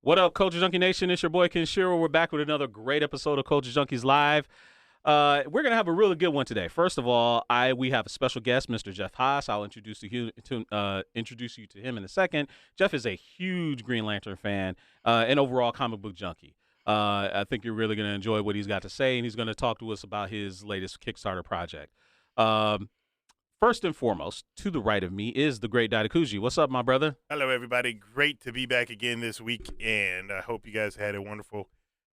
What up, Culture Junkie Nation? It's your boy Ken Shiro. We're back with another great episode of Culture Junkies Live. We're gonna have a really good one today. First of all, we have a special guest, Mr. Jeff Haas. I'll introduce you to him in a second. Jeff is a huge Green Lantern fan and overall comic book junkie. I think you're really gonna enjoy what he's got to say, and he's gonna talk to us about his latest Kickstarter project. First and foremost, to the right of me is the great Daidakuji. What's up, my brother? Hello, everybody. Great to be back again this week, and I hope you guys had a wonderful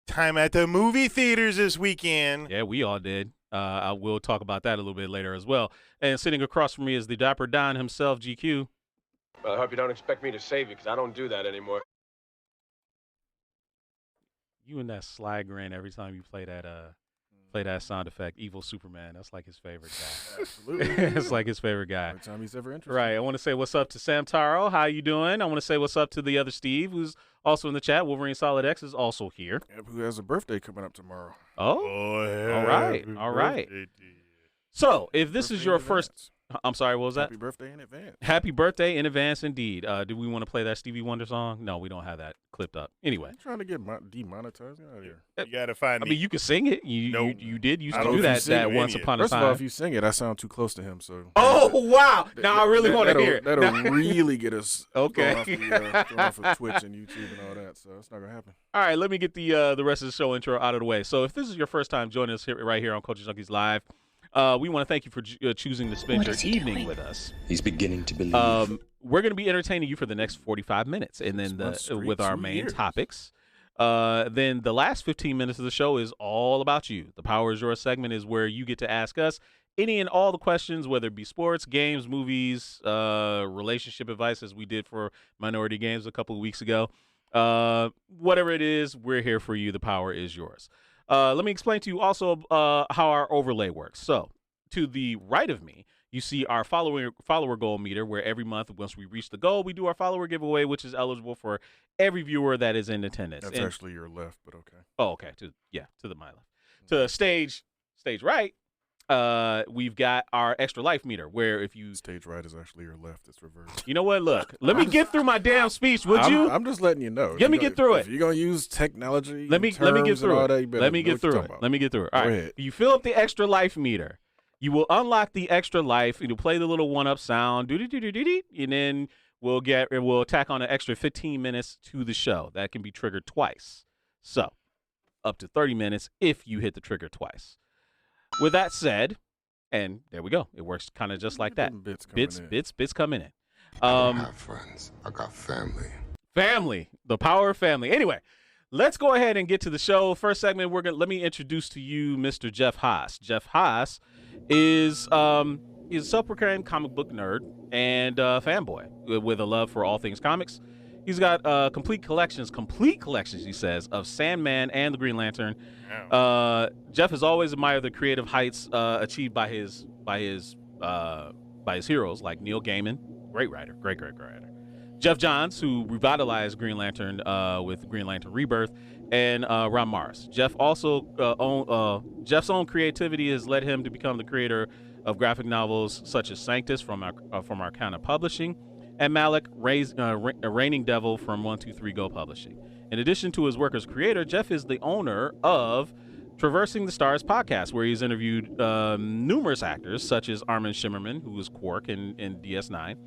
time at the movie theaters this weekend. Yeah, we all did. I will talk about that a little bit later as well. And sitting across from me is the Dapper Don himself, GQ. Well, I hope you don't expect me to save you, because I don't do that anymore. You and that sly grin every time you play that sound effect, Evil Superman. That's like his favorite guy. Absolutely. It's like his favorite guy. Every time he's ever interested. Right. I want to say what's up to Sam Taro. How you doing? I want to say what's up to the other Steve, who's also in the chat. Wolverine Solid X is also here. Yep, who has a birthday coming up tomorrow. Oh, all right. All right. So if this is your first... I'm sorry, what was that? Happy birthday in advance. Happy birthday in advance, indeed. Do we want to play that Stevie Wonder song? No, we don't have that clipped up. Anyway. I'm trying to get demonetized. Get out of here. You got to find me. I mean, you can sing it. You did used to do that once upon a First time. of all, if you sing it, I sound too close to him. So. Oh, wow. Now I really want to hear it. That'll really get us okay. thrown off of Twitch and YouTube and all that. So it's not going to happen. All right, let me get the rest of the show intro out of the way. So if this is your first time joining us right here on Culture Junkies Live, we want to thank you for choosing to spend your evening with us. He's beginning to believe. We're going to be entertaining you for the next 45 minutes, and then with our main topics. Then the last 15 minutes of the show is all about you. The Power is Yours segment is where you get to ask us any and all the questions, whether it be sports, games, movies, relationship advice, as we did for Minority Games a couple of weeks ago. Whatever it is, we're here for you. The power is yours. Let me explain to you also how our overlay works. So to the right of me, you see our follower goal meter, where every month, once we reach the goal, we do our follower giveaway, which is eligible for every viewer that is in attendance. That's actually your left, but okay. Oh, okay. To my left. To stage right, we've got our extra life meter, where if you... Stage right is actually your left. It's reversed. You know what? Look, let me get through my damn speech, would you? I'm just letting you know. Let me get through it. If you're going to use technology, let me get through it. Let me get through it. All right. You fill up the extra life meter. You will unlock the extra life. You'll play the little one-up sound, and then we'll tack on an extra 15 minutes to the show. That can be triggered twice. So, up to 30 minutes if you hit the trigger twice. With that said, and there we go. It works kind of just like that. Bits coming in. I don't have friends. I got family. Family. The power of family. Anyway, let's go ahead and get to the show. First segment, let me introduce to you Mr. Jeff Haas. Jeff Haas is he's a self-proclaimed comic book nerd and fanboy with a love for all things comics. He's got complete collections, he says, of Sandman and the Green Lantern. Jeff has always admired the creative heights achieved by his heroes like Neil Gaiman, great writer. Geoff Johns, who revitalized Green Lantern with Green Lantern Rebirth, and Ron Marz. Jeff's own creativity has led him to become the creator of graphic novels such as Sanctus from Arcana Publishing, and Malek, Reigning Devil from 123 Go Publishing. In addition to his work as creator, Jeff is the owner of Traversing the Stars podcast, where he's interviewed numerous actors such as Armin Shimmerman, who was Quark in DS9.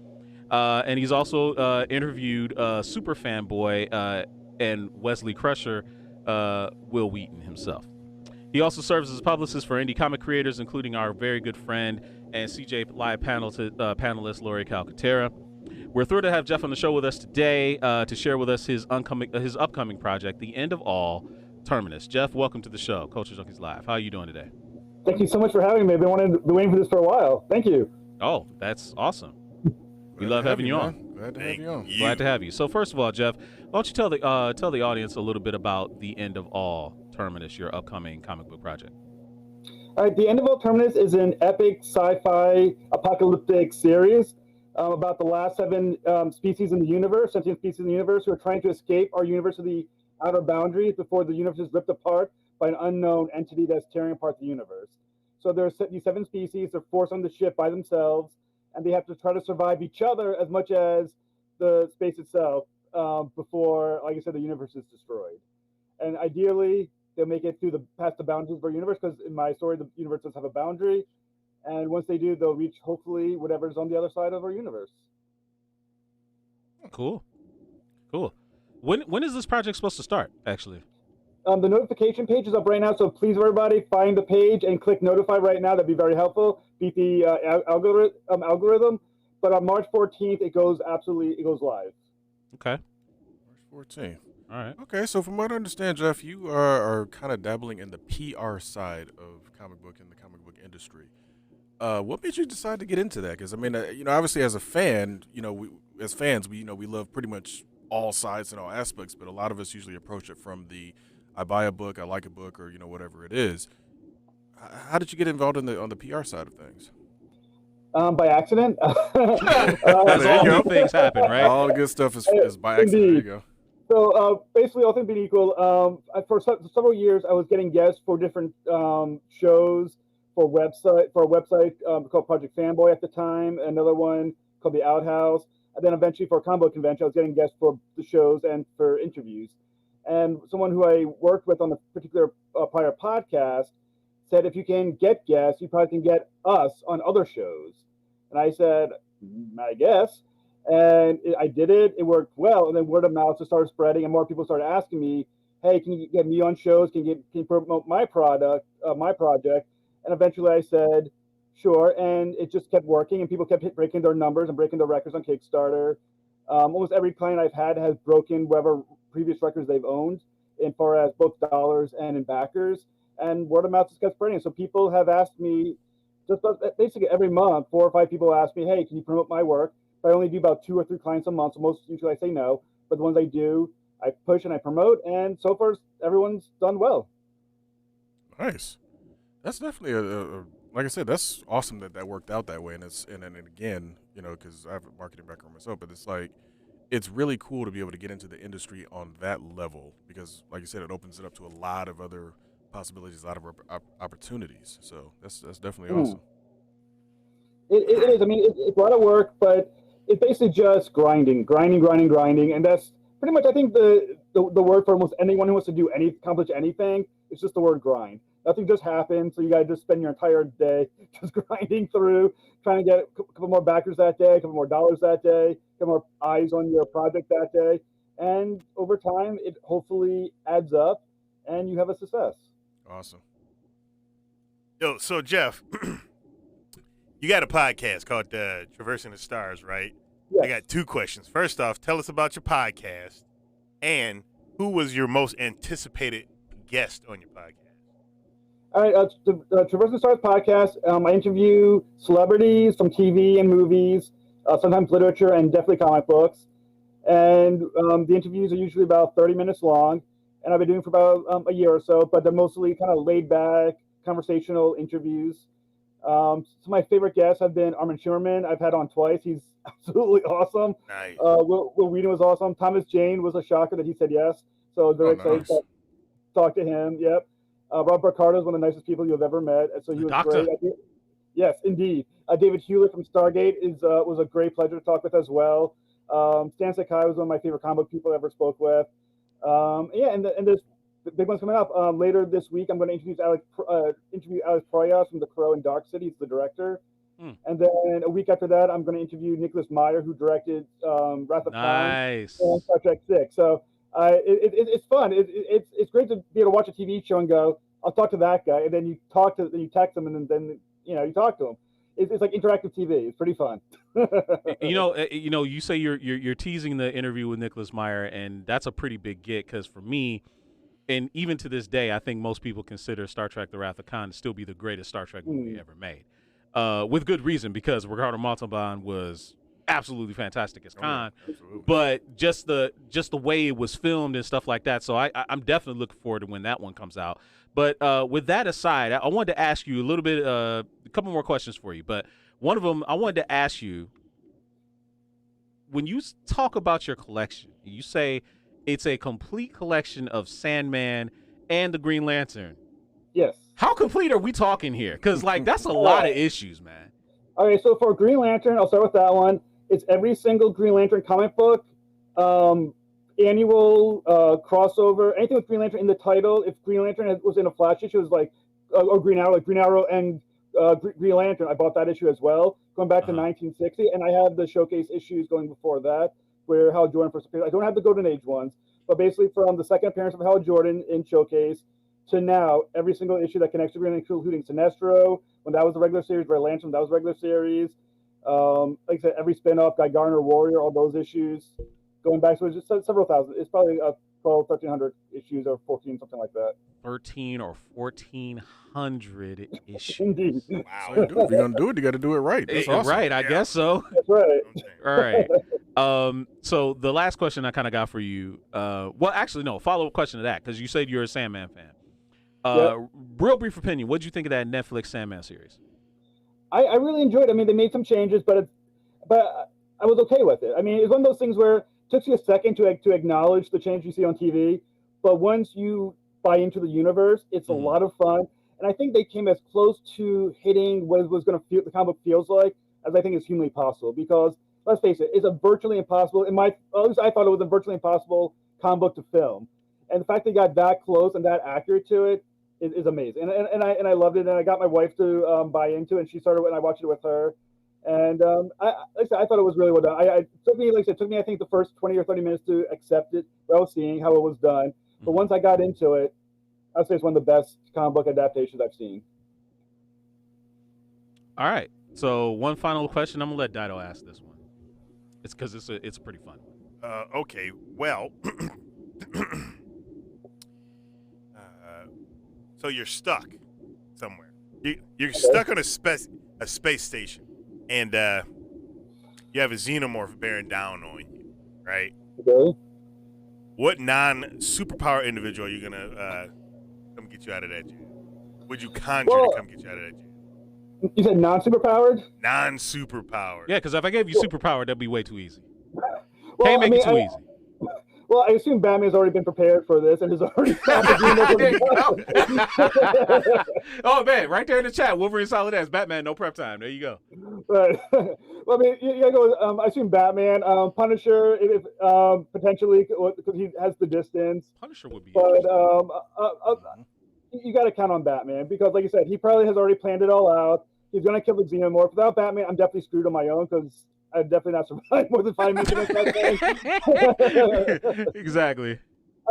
And he's also interviewed super fanboy and Wesley Crusher, Will Wheaton himself. He also serves as publicist for indie comic creators, including our very good friend and CJ Live panelist Laurie Calcaterra. We're thrilled to have Jeff on the show with us today to share with us his upcoming project, The End of All, Terminus. Jeff, welcome to the show, Culture Junkies Live. How are you doing today? Thank you so much for having me. I've been waiting for this for a while. Thank you. Oh, that's awesome. We love having you on. Glad to have you on. Glad to have you. So first of all, Jeff, why don't you tell the audience a little bit about The End of All, Terminus, your upcoming comic book project? All right, The End of All, Terminus is an epic sci-fi apocalyptic series about the last 7 species in the universe, sentient species in the universe, who are trying to escape our universe to the outer boundaries before the universe is ripped apart by an unknown entity that's tearing apart the universe. So there's these 7 species. They're forced on the ship by themselves, and they have to try to survive each other as much as the space itself. before, like I said, the universe is destroyed. And ideally, they'll make it past the boundaries of our universe, because in my story, the universe does have a boundary. And once they do, they'll reach, hopefully, whatever's on the other side of our universe. Cool. When is this project supposed to start, actually? The notification page is up right now, so please, everybody, find the page and click notify right now. That'd be very helpful. Beat the algorithm. But on March 14th, it goes live. Okay. March 14th. All right. Okay, so from what I understand, Jeff, you are kind of dabbling in the PR side of comic book and the comic book industry. What made you decide to get into that? Because I mean, obviously as a fan, we love pretty much all sides and all aspects, but a lot of us usually approach it from the I buy a book, I like a book, or whatever it is. How did you get involved on the PR side of things? By accident. As all good things happen, right? All the good stuff is by accident. Indeed. There you go. So basically, all things being equal, for several years, I was getting guests for different shows for a website called Project Fanboy at the time, another one called The Outhouse, and then eventually for a combo convention, I was getting guests for the shows and for interviews. And someone who I worked with on a particular prior podcast said, if you can get guests, you probably can get us on other shows. And I said, I guess. And I did it. It worked well. And then word of mouth just started spreading, and more people started asking me, hey, can you get me on shows? Can you promote my project? And eventually I said, sure. And it just kept working, and people kept breaking their numbers and breaking their records on Kickstarter. Almost every client I've had has broken whatever previous records they've owned, in far as both dollars and in backers. And word of mouth just kept spreading. So people have asked me, just basically every month, 4 or 5 people ask me, hey, can you promote my work? I only do about 2 or 3 clients a month, so usually I say no. But the ones I do, I push and I promote, and so far everyone's done well. Nice. That's definitely like I said, that's awesome that worked out that way. And again, because I have a marketing background myself, but it's really cool to be able to get into the industry on that level, because, like you said, it opens it up to a lot of other possibilities, a lot of opportunities. So that's definitely awesome. It is. I mean, it's a lot of work, but it's basically just grinding, and that's pretty much, I think, the word for almost anyone who wants to accomplish anything. It's just the word grind. Nothing just happens, so you got to just spend your entire day just grinding through, trying to get a couple more backers that day, a couple more dollars that day, a couple more eyes on your project that day, and over time, it hopefully adds up, and you have a success. Awesome. Yo, so Jeff, you got a podcast called Traversing the Stars, right? Yes. I got 2 questions. First off, tell us about your podcast, and who was your most anticipated guest on your podcast? All right, the Traversing the Stars podcast, I interview celebrities from TV and movies, sometimes literature, and definitely comic books. And the interviews are usually about 30 minutes long, and I've been doing for about a year or so, but they're mostly kind of laid-back, conversational interviews. Some of my favorite guests have been Armin Shimmerman. I've had on twice. He's absolutely awesome. Nice. Will Wheaton was awesome. Thomas Jane was a shocker that he said yes, so I was very excited to talk to him. Yep. Rob Ricardo is one of the nicest people you've ever met, and so he was great. Yes, indeed. David Hewlett from Stargate was a great pleasure to talk with as well. Stan Sakai was one of my favorite comic book people I ever spoke with. And there's big ones coming up. Later this week, I'm going to interview Alex Proyas from The Crow and Dark City. He's the director. And then a week after that, I'm going to interview Nicholas Meyer, who directed Wrath of Khan and Star Trek 6. So it's fun. It's great to be able to watch a TV show and go, I'll talk to that guy, and then you text him, and then you talk to him. It's like interactive TV. It's pretty fun. You say you're teasing the interview with Nicholas Meyer, and that's a pretty big get, because for me, and even to this day, I think most people consider Star Trek: The Wrath of Khan to still be the greatest Star Trek movie ever made, with good reason, because Ricardo Montalban was absolutely fantastic as Khan, but just the way it was filmed and stuff like that. So I'm definitely looking forward to when that one comes out. But with that aside, I wanted to ask you a little bit, a couple more questions for you. But one of them, I wanted to ask you, when you talk about your collection, you say it's a complete collection of Sandman and the Green Lantern. Yes. How complete are we talking here? Because that's a lot of issues, man. All right, so for Green Lantern, I'll start with that one. It's every single Green Lantern comic book annual crossover, anything with Green Lantern in the title. If Green Lantern was in a Flash issue, it was like or Green Arrow, like Green Arrow and Green Lantern. I bought that issue as well, going back to 1960, and I have the showcase issues going before that, where Hal Jordan first appeared. I don't have the Golden Age ones, but basically from the second appearance of Hal Jordan in Showcase to now, every single issue that connects to Green Lantern, including Sinestro, when that was the regular series, Red Lantern, that was regular series. Like I said, every spin-off, Guy Garner, Warrior, all those issues, going back to just several thousand. It's probably 12, 1,300 issues or 14, something like that. 13 or 1,400 issues. Indeed. Wow. So, dude, if you're gonna do it, you got to do it right. That's awesome. Right, I guess so. That's right. All right. So the last question I kind of got for you, well, actually, no, follow-up question to that, because you said you're a Sandman fan. Real brief opinion, what did you think of that Netflix Sandman series? I really enjoyed it. I mean, they made some changes, but I was okay with it. I mean, it's one of those things where it took you a second to acknowledge the change you see on TV, but once you buy into the universe, it's a lot of fun. And I think they came as close to hitting what it was going to feel, the comic book feels like, as I think is humanly possible. Because let's face it, it's a virtually impossible. At least I thought it was a virtually impossible comic book to film, and the fact they got that close and that accurate to it is amazing. And I loved it. And I got my wife to buy into it, and she started when I watched it with her. And I thought it was really well done. It took me, I think the first 20 or 30 minutes to accept it, what I was seeing, how it was done. But once I got into it, I'd say it's one of the best comic book adaptations I've seen. All right. So one final question. I'm gonna let Dido ask this one. It's because it's pretty fun. Okay. Well, so you're stuck somewhere. You're stuck on a space station, and you have a xenomorph bearing down on you, right? Okay. What non-superpower individual are you gonna come get you out of that jail? Would you conjure to come get you out of that jail? You said non-superpowered? Non-superpower. Yeah, because if I gave you superpower, that'd be way too easy. Well, Can't make it too easy. Well, I assume Batman's already been prepared for this and has already stopped the Oh, man, right there in the chat, Wolverine Solid X, Batman, no prep time. There you go. Right. Well, I mean, you gotta go with, I assume Batman. Punisher, if potentially, because he has the distance. Punisher would be. But you got to count on Batman because, like you said, he probably has already planned it all out. He's going to kill the Xenomorph. Without Batman, I'm definitely screwed on my own because I'd definitely not survive more than 5 minutes against that thing. Exactly.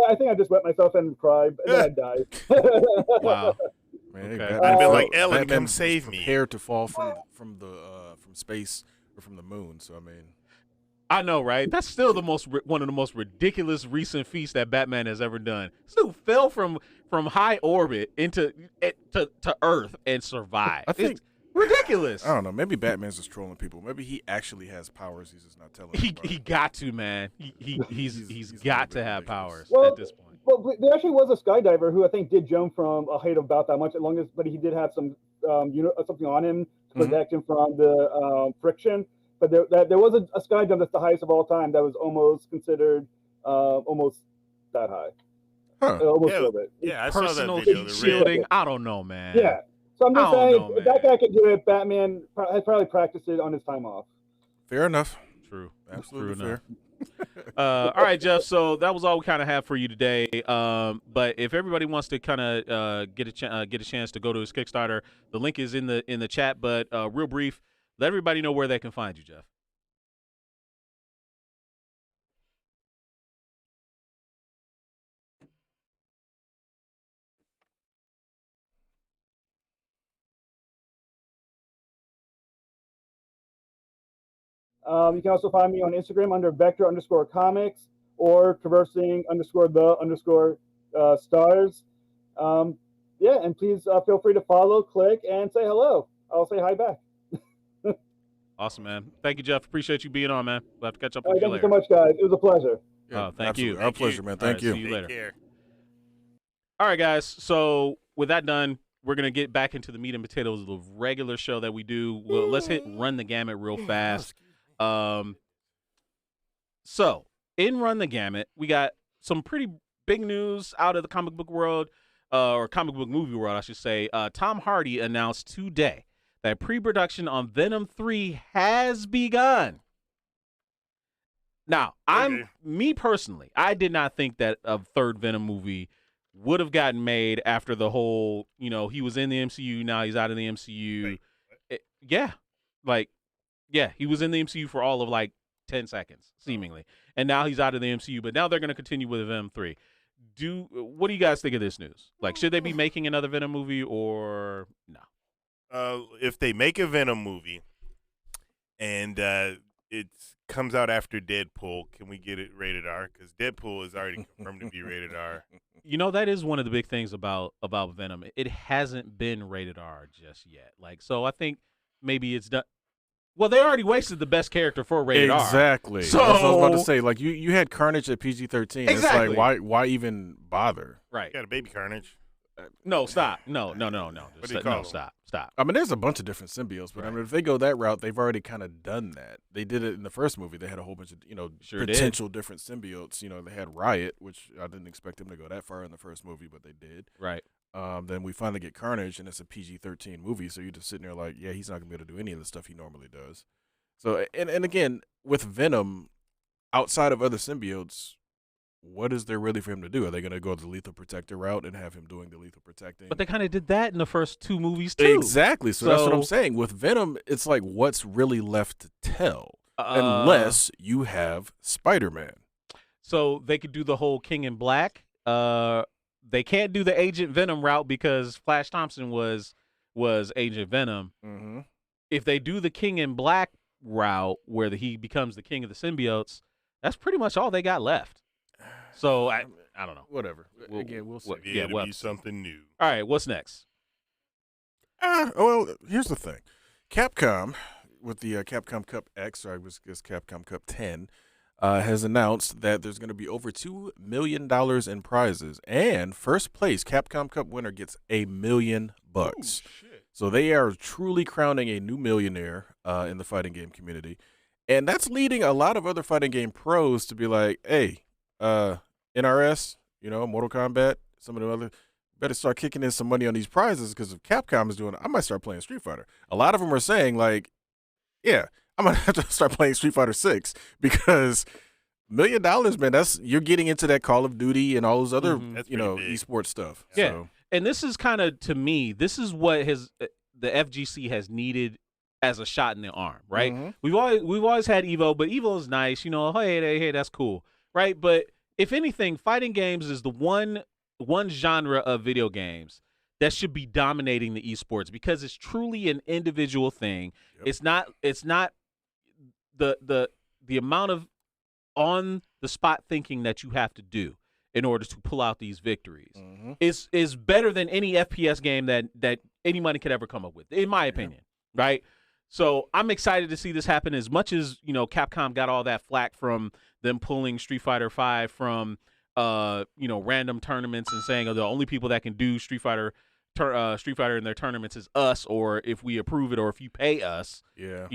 I think I just wet myself and cried, and then I died. Wow. Man, Okay. I'd be like, Ellen, Batman come save me. Prepared to fall from space or from the moon. So I mean, I know, right? That's still one of the most ridiculous recent feats that Batman has ever done. This dude fell from high orbit to Earth and survived. I think it's ridiculous. I don't know. Maybe Batman's just trolling people. Maybe he actually has powers. He's just not telling. He got to, man. He's got to have powers Well, at this point. Well, there actually was a skydiver who I think did jump from a height of about that much, but he did have some something on him to protect him from the friction. But there was a sky jump that's the highest of all time that was almost considered almost that high. Huh. Almost a little bit. Yeah, I saw that Personal video. heat shielding. I don't know, man. Yeah. So I'm just I don't saying, know, if that man. guy could do it, Batman has probably practiced it on his time off. Fair enough. True. Absolutely True fair. All right, Jeff. So that was all we kind of have for you today. But if everybody wants to kind of get a chance to go to his Kickstarter, the link is in the chat. But real brief, let everybody know where they can find you, Jeff. You can also find me on Instagram under Vector_Comics or Traversing_the_stars. Yeah, and please feel free to follow, click, and say hello. I'll say hi back. Awesome, man. Thank you, Jeff. Appreciate you being on, man. We'll have to catch up All with right, you thank you later. so much, guys. It was a pleasure. Oh, thank you. Our pleasure, man. Thank All right, you. see you later. Take care. All right, guys. So with that done, we're going to get back into the meat and potatoes of the regular show that we do. Let's run the gamut real fast. So in Run the Gamut, we got some pretty big news out of the comic book world, or comic book movie world, I should say. Tom Hardy announced today that pre-production on Venom 3 has begun. Now, me personally, I did not think that a third Venom movie would have gotten made after the whole, he was in the MCU, now he's out of the MCU. Wait, He was in the MCU for all of like 10 seconds, seemingly. And now he's out of the MCU, but now they're going to continue with Venom 3. What do you guys think of this news? Like, should they be making another Venom movie or no? If they make a Venom movie and it comes out after Deadpool, can we get it rated R? Because Deadpool is already confirmed to be rated R. That is one of the big things about Venom. It hasn't been rated R just yet. Like, so I think maybe it's done. Well, they already wasted the best character for rated R. Exactly. So that's what I was about to say. Like, you had Carnage at PG-13. Exactly. It's like, why even bother? Right. You got a baby Carnage. No, stop. No. What do you call him? Stop. I mean, there's a bunch of different symbiotes, but I mean, if they go that route, they've already kind of done that. They did it in the first movie. They had a whole bunch of, potential different symbiotes. They had Riot, which I didn't expect them to go that far in the first movie, but they did. Right. Then we finally get Carnage, and it's a PG-13 movie, so you're just sitting there like, yeah, he's not going to be able to do any of the stuff he normally does. So, and again, with Venom, outside of other symbiotes, what is there really for him to do? Are they going to go the lethal protector route and have him doing the lethal protecting? But they kind of did that in the first two movies, too. Exactly. So that's what I'm saying. With Venom, it's like, what's really left to tell? Unless you have Spider-Man. So they could do the whole King in Black. They can't do the Agent Venom route because Flash Thompson was Agent Venom. Mm-hmm. If they do the King in Black route where he becomes the king of the symbiotes, that's pretty much all they got left. So I don't know. Whatever. Again, we'll see. It'll be something new. All right, what's next? Well, here's the thing. Capcom, with the Capcom Cup X, or I guess Capcom Cup 10, has announced that there's going to be over $2 million in prizes, and first place Capcom Cup winner gets $1 million. Oh, shit. So they are truly crowning a new millionaire in the fighting game community. And that's leading a lot of other fighting game pros to be like, hey, NRS, Mortal Kombat, some of the other, better start kicking in some money on these prizes because if Capcom is doing it, I might start playing Street Fighter. A lot of them are saying like, yeah, I'm going to have to start playing Street Fighter 6 because $1 million, man, you're getting into that Call of Duty and all those other, esports stuff. Yeah. So. And this is kind of, to me, this is what the FGC has needed as a shot in the arm, right? Mm-hmm. We've always had Evo, but Evo is nice, hey, that's cool, right? But if anything, fighting games is the one genre of video games that should be dominating the esports because it's truly an individual thing. Yep. It's not the amount of on the spot thinking that you have to do in order to pull out these victories is better than any FPS game that anybody could ever come up with, in my opinion, right? So I'm excited to see this happen as much as, Capcom got all that flack from them pulling Street Fighter V from, random tournaments and saying, the only people that can do Street Fighter in their tournaments is us, or if we approve it or if you pay us. Yeah.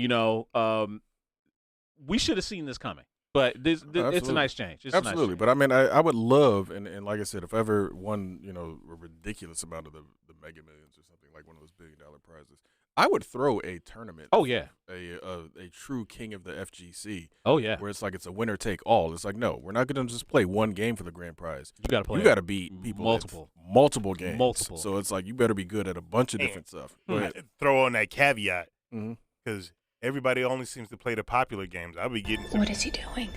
We should have seen this coming. But it's a nice change. Absolutely. But I mean, I would love, and like I said, if I ever won, a ridiculous amount of the Mega Millions or something, like one of those $1 billion prizes, I would throw a tournament. Oh, yeah. A true king of the FGC. Oh, yeah. Where it's like it's a winner take all. It's like, no, we're not going to just play one game for the grand prize. You got to play. You got to beat people multiple games. Multiple. So it's like you better be good at a bunch of different stuff. Throw on that caveat because everybody only seems to play the popular games. I'll be getting What is he doing?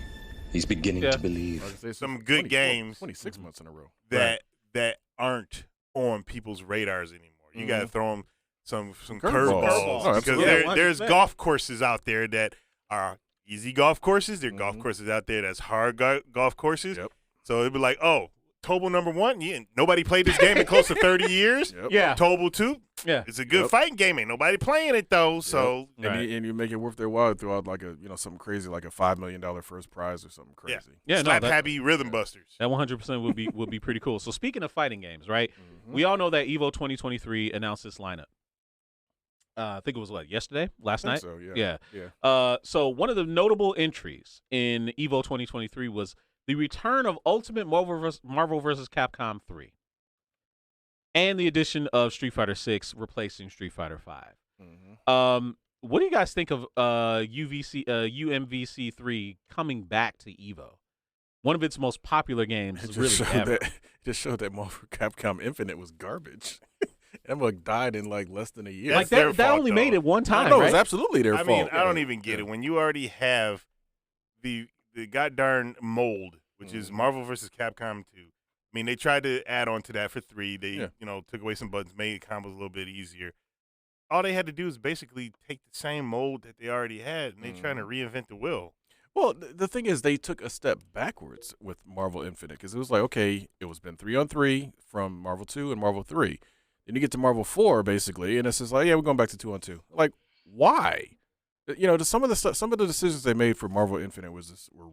He's beginning to believe. Some good games 26 months in a row that aren't on people's radars anymore. You got to throw them some curveballs because there's golf courses out there that are easy golf courses. There are golf courses out there that's hard golf courses. Yep. So it'd be like, Tobal number 1, nobody played this game in close to 30 years. Yep. Yeah. Tobal 2, it's a good Yep. fighting game. Ain't nobody playing it though. So and you make it worth their while throughout like a something crazy like a $5 million first prize or something crazy. Yeah. Slap happy rhythm busters. That 100% would be pretty cool. So speaking of fighting games, right? We all know that Evo 2023 announced this lineup. I think it was last night? So yeah. So one of the notable entries in Evo 2023 was the return of Ultimate Marvel vs. Capcom 3 and the addition of Street Fighter 6 replacing Street Fighter 5. what do you guys think of UMVC 3 coming back to Evo? One of its most popular games. It just showed that Marvel Capcom Infinite was garbage. That book died in like less than a year. Like that only made it one time. No, right? It's absolutely their fault. I mean, I don't even get it. When you already have the goddamn mold, which is Marvel versus Capcom 2. I mean, they tried to add on to that for 3. They, took away some buttons, made combos a little bit easier. All they had to do is basically take the same mold that they already had, and they're trying to reinvent the wheel. Well, the thing is, they took a step backwards with Marvel Infinite because it was like, okay, it was been 3-on-3 from Marvel 2 and Marvel 3. Then you get to Marvel 4, basically, and it's just like, yeah, we're going back to 2-on-2. Like, why? Some of the decisions they made for Marvel Infinite were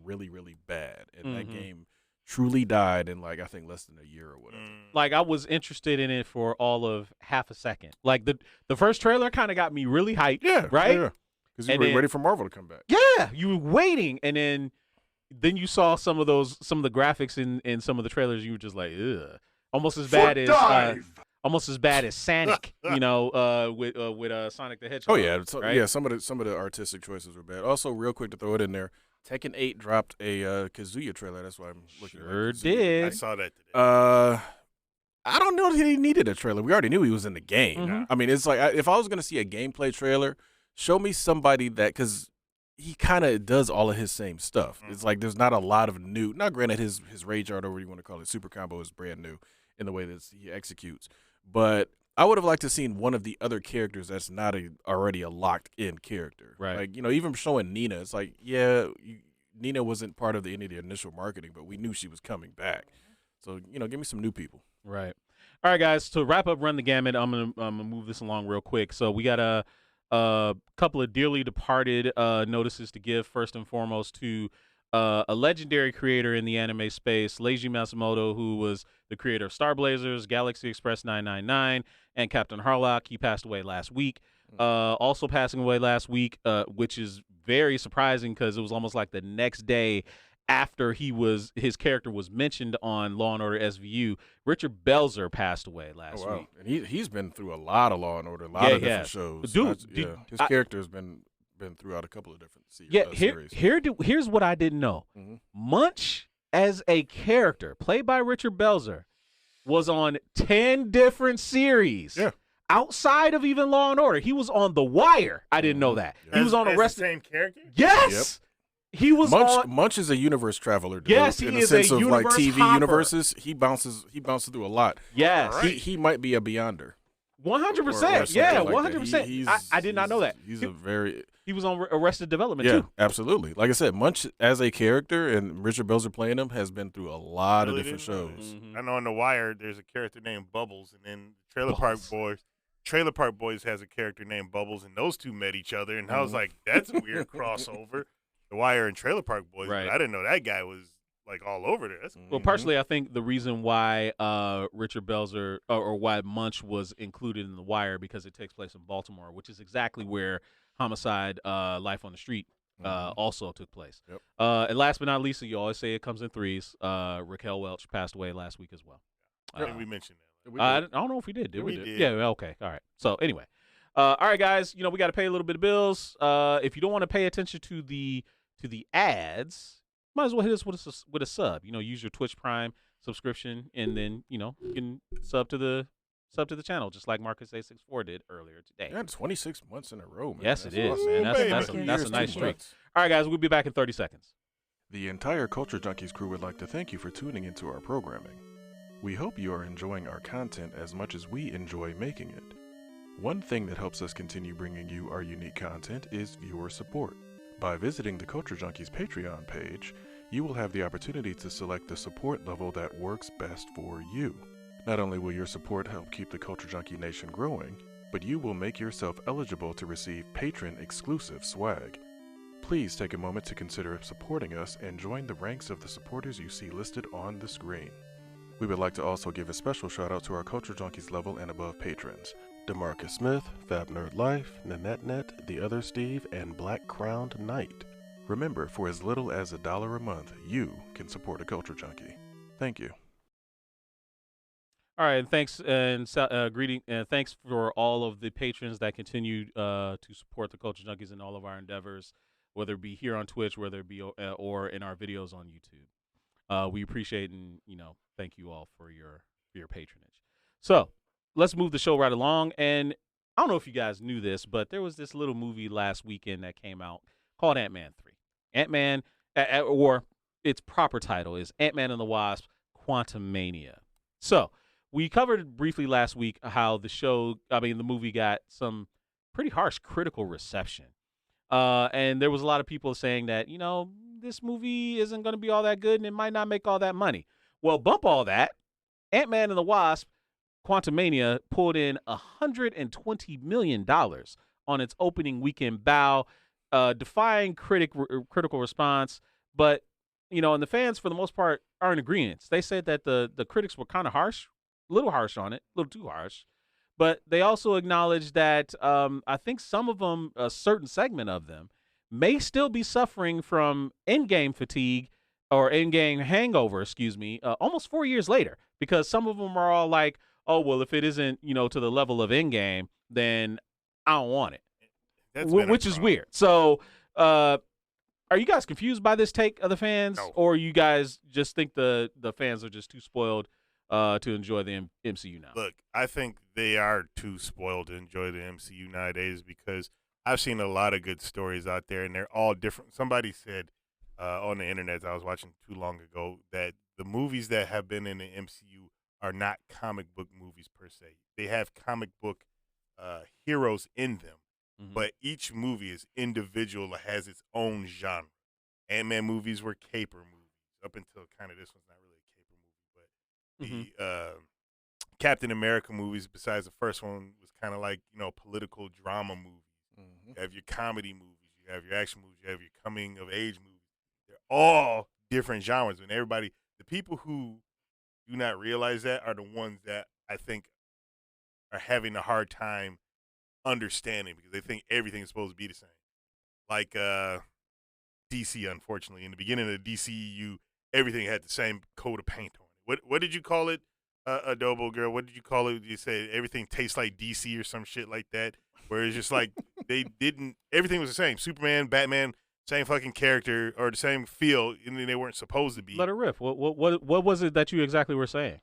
really, really bad, and that game truly died in like I think less than a year or whatever. Like I was interested in it for all of half a second. Like the first trailer kind of got me really hyped. Yeah, right. Yeah. Because you were ready for Marvel to come back. Yeah, you were waiting, and then you saw some of the graphics in some of the trailers. You were just like, ugh, almost as bad as Sonic. With Sonic the Hedgehog. Oh yeah, right? Yeah. Some of the artistic choices were bad. Also, real quick to throw it in there, Tekken 8 dropped a Kazuya trailer. That's why I'm looking. Sure did. I saw that today. I don't know that he needed a trailer. We already knew he was in the game. Mm-hmm. I mean, it's like if I was going to see a gameplay trailer, show me somebody that, because he kind of does all of his same stuff. It's like there's not a lot of new. Not granted, his rage art, or whatever you want to call it, super combo is brand new in the way that he executes. But I would have liked to have seen one of the other characters that's not already a locked-in character. Right. Like, even showing Nina, it's like, yeah, Nina wasn't part of any of the initial marketing, but we knew she was coming back. So, give me some new people. Right. All right, guys. To wrap up Run the Gamut, I'm gonna move this along real quick. So we got a couple of dearly departed notices to give. First and foremost to a legendary creator in the anime space, Leiji Matsumoto, who was the creator of Star Blazers, Galaxy Express 999, and Captain Harlock. He passed away last week. Also passing away last week, which is very surprising because it was almost like the next day after his character was mentioned on Law & Order SVU. Richard Belzer passed away last week. And he's been through a lot of Law & Order, a lot of different shows. Dude, his character has been throughout a couple of different series. Here's what I didn't know. Munch, as a character, played by Richard Belzer, was on 10 different series. Yeah. Outside of even Law & Order. He was on The Wire. I didn't know that. He was on Arrested. The same character? Yes! Yep. He was Munch is a universe traveler. Dude. Yes, he in is the sense a of like universe TV hopper. universes. He bounces through a lot. Yes. Right. He might be a Beyonder. 100%. Yeah, like 100%. I did not know that. He was on Arrested Development too. Absolutely. Like I said, Munch as a character and Richard Belzer playing him has been through a lot of different shows. I know on The Wire there's a character named Bubbles, and then Trailer Park Boys has a character named Bubbles, and those two met each other, and I was like, that's a weird crossover. The Wire and Trailer Park Boys, right. But I didn't know that guy was like all over there. Well, partially, I think the reason why Richard Belzer or why Munch was included in The Wire because it takes place in Baltimore, which is exactly where Homicide: Life on the Street also took place. Yep. And last but not least, you always say it comes in threes. Raquel Welch passed away last week as well. I think we mentioned that. I don't know if we did. Did we? Did. Yeah. Okay. All right. So anyway, all right, guys. We got to pay a little bit of bills. If you don't want to pay attention to the ads, might as well hit us with a sub. Use your Twitch Prime subscription, and then you can sub to the channel, just like Marcus A64 did earlier today. Yeah, 26 months in a row, man. Yes, that's it is, awesome. man. That's a nice streak. All right, guys. We'll be back in 30 seconds. The entire Culture Junkies crew would like to thank you for tuning into our programming. We hope you are enjoying our content as much as we enjoy making it. One thing that helps us continue bringing you our unique content is viewer support. By visiting the Culture Junkies Patreon page, you will have the opportunity to select the support level that works best for you. Not only will your support help keep the Culture Junkie Nation growing, but you will make yourself eligible to receive patron-exclusive swag. Please take a moment to consider supporting us and join the ranks of the supporters you see listed on the screen. We would like to also give a special shout out to our Culture Junkies level and above patrons: DeMarcus Smith, Fab Nerd Life, NanetNet, The Other Steve, and Black Crowned Knight. Remember, for as little as $1 a month, you can support a Culture Junkie. Thank you. All right, and thanks and greeting and thanks for all of the patrons that continue to support the Culture Junkies in all of our endeavors, whether it be here on Twitch, whether it be or in our videos on YouTube. We appreciate and thank you all for your patronage. So let's move the show right along. And I don't know if you guys knew this, but there was this little movie last weekend that came out called Ant-Man 3. Ant-Man, or its proper title is Ant-Man and the Wasp: Quantumania. So we covered briefly last week how the movie got some pretty harsh critical reception. And there was a lot of people saying that, this movie isn't going to be all that good and it might not make all that money. Well, bump all that. Ant-Man and the Wasp: Quantumania pulled in $120 million on its opening weekend bow, defying critical response. But, and the fans, for the most part, are in agreement. They said that the critics were kind of harsh, a little harsh on it, a little too harsh. But they also acknowledged that I think some of them, a certain segment of them, may still be suffering from Endgame fatigue or Endgame hangover, almost 4 years later. Because some of them are all like, oh, well, if it isn't, to the level of Endgame, then I don't want it. Which is weird. So are you guys confused by this take of the fans? No. Or you guys just think the fans are just too spoiled to enjoy the MCU now? Look, I think they are too spoiled to enjoy the MCU nowadays because I've seen a lot of good stories out there, and they're all different. Somebody said on the internet that I was watching too long ago that the movies that have been in the MCU are not comic book movies per se. They have comic book heroes in them, but each movie is individual, has its own genre. Ant-Man movies were caper movies up until kind of this one's not really a caper movie, but the Captain America movies, besides the first one, was kind of like political drama movies. You have your comedy movies, you have your action movies, you have your coming of age movies. They're all different genres, and the people who do not realize that are the ones that I think are having a hard time understanding because they think everything is supposed to be the same. Like DC, unfortunately, in the beginning of the DCEU, everything had the same coat of paint on it. What did you call it, Adobo girl? What did you call it? You say everything tastes like DC or some shit like that, where it's just like everything was the same. Superman, Batman, same fucking character or the same feel, and they weren't supposed to be. Let it riff. What was it that you exactly were saying?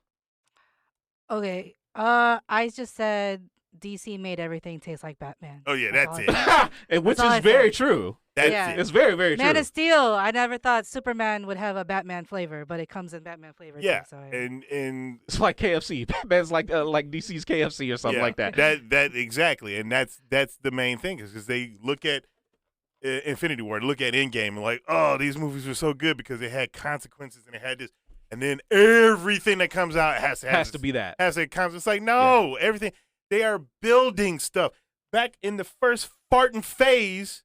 Okay. I just said DC made everything taste like Batman. Oh yeah, that's it. And which is very true. That's it. It's very, very true. Man of Steel. I never thought Superman would have a Batman flavor, but it comes in Batman flavor. Yeah, too, so and it's like KFC. Batman's like DC's KFC or something like that. That exactly, and that's the main thing because they look at Infinity War, look at Endgame, and like, oh, these movies were so good because they had consequences and they had this, and then everything that comes out has to be that. It's like no, everything. They are building stuff. Back in the first Spartan phase,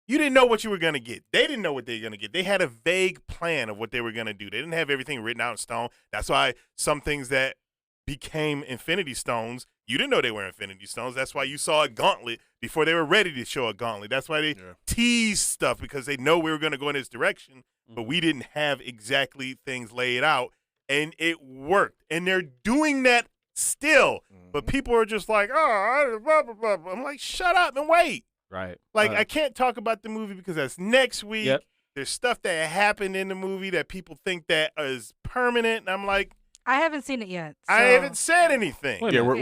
you didn't know what you were going to get. They didn't know what they were going to get. They had a vague plan of what they were going to do. They didn't have everything written out in stone. That's why some things that became Infinity Stones, you didn't know they were Infinity Stones. That's why you saw a gauntlet before they were ready to show a gauntlet. That's why they teased stuff because they know we were going to go in this direction, but we didn't have exactly things laid out, and it worked. And they're doing that still, but people are just like, oh, blah, blah, blah, blah. I'm like, shut up and wait. Right. Like, I can't talk about the movie because that's next week. Yep. There's stuff that happened in the movie that people think that is permanent, and I'm like, I haven't seen it yet. So. I haven't said anything. Yeah, we're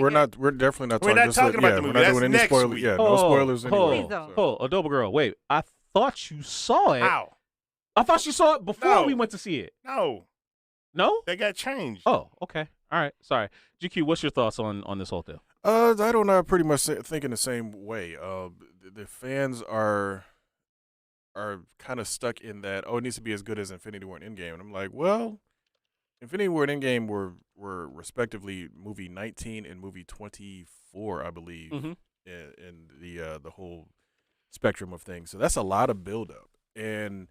definitely not talking. We're not talking about the movie. We're not That's doing any next spoilers. week. Yeah, no spoilers anyway. Please don't. Adobo girl, wait. I thought you saw it. How? I thought you saw it before we went to see it. No? They got changed. Oh, okay. All right. Sorry. GQ, what's your thoughts on this whole deal? I don't know. Pretty much thinking the same way. The fans are kind of stuck in that, it needs to be as good as Infinity War and Endgame. And I'm like, well, Infinity War and Endgame were respectively movie 19 and movie 24, I believe, in the whole spectrum of things. So that's a lot of buildup. And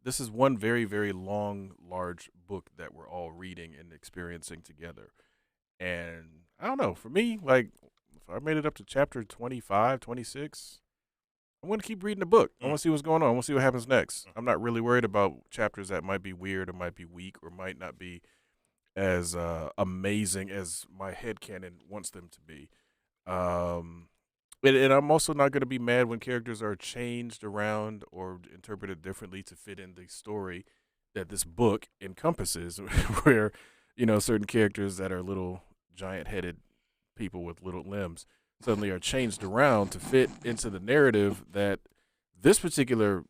this is one very, very long, large book that we're all reading and experiencing together. And I don't know, for me, like, if I made it up to chapter 25, 26, I'm going to keep reading the book. I want to see what's going on. I want to see what happens next. I'm not really worried about chapters that might be weird or might be weak or might not be as amazing as my headcanon wants them to be. And I'm also not going to be mad when characters are changed around or interpreted differently to fit in the story that this book encompasses, where, certain characters that are little giant-headed people with little limbs suddenly are changed around to fit into the narrative that this particular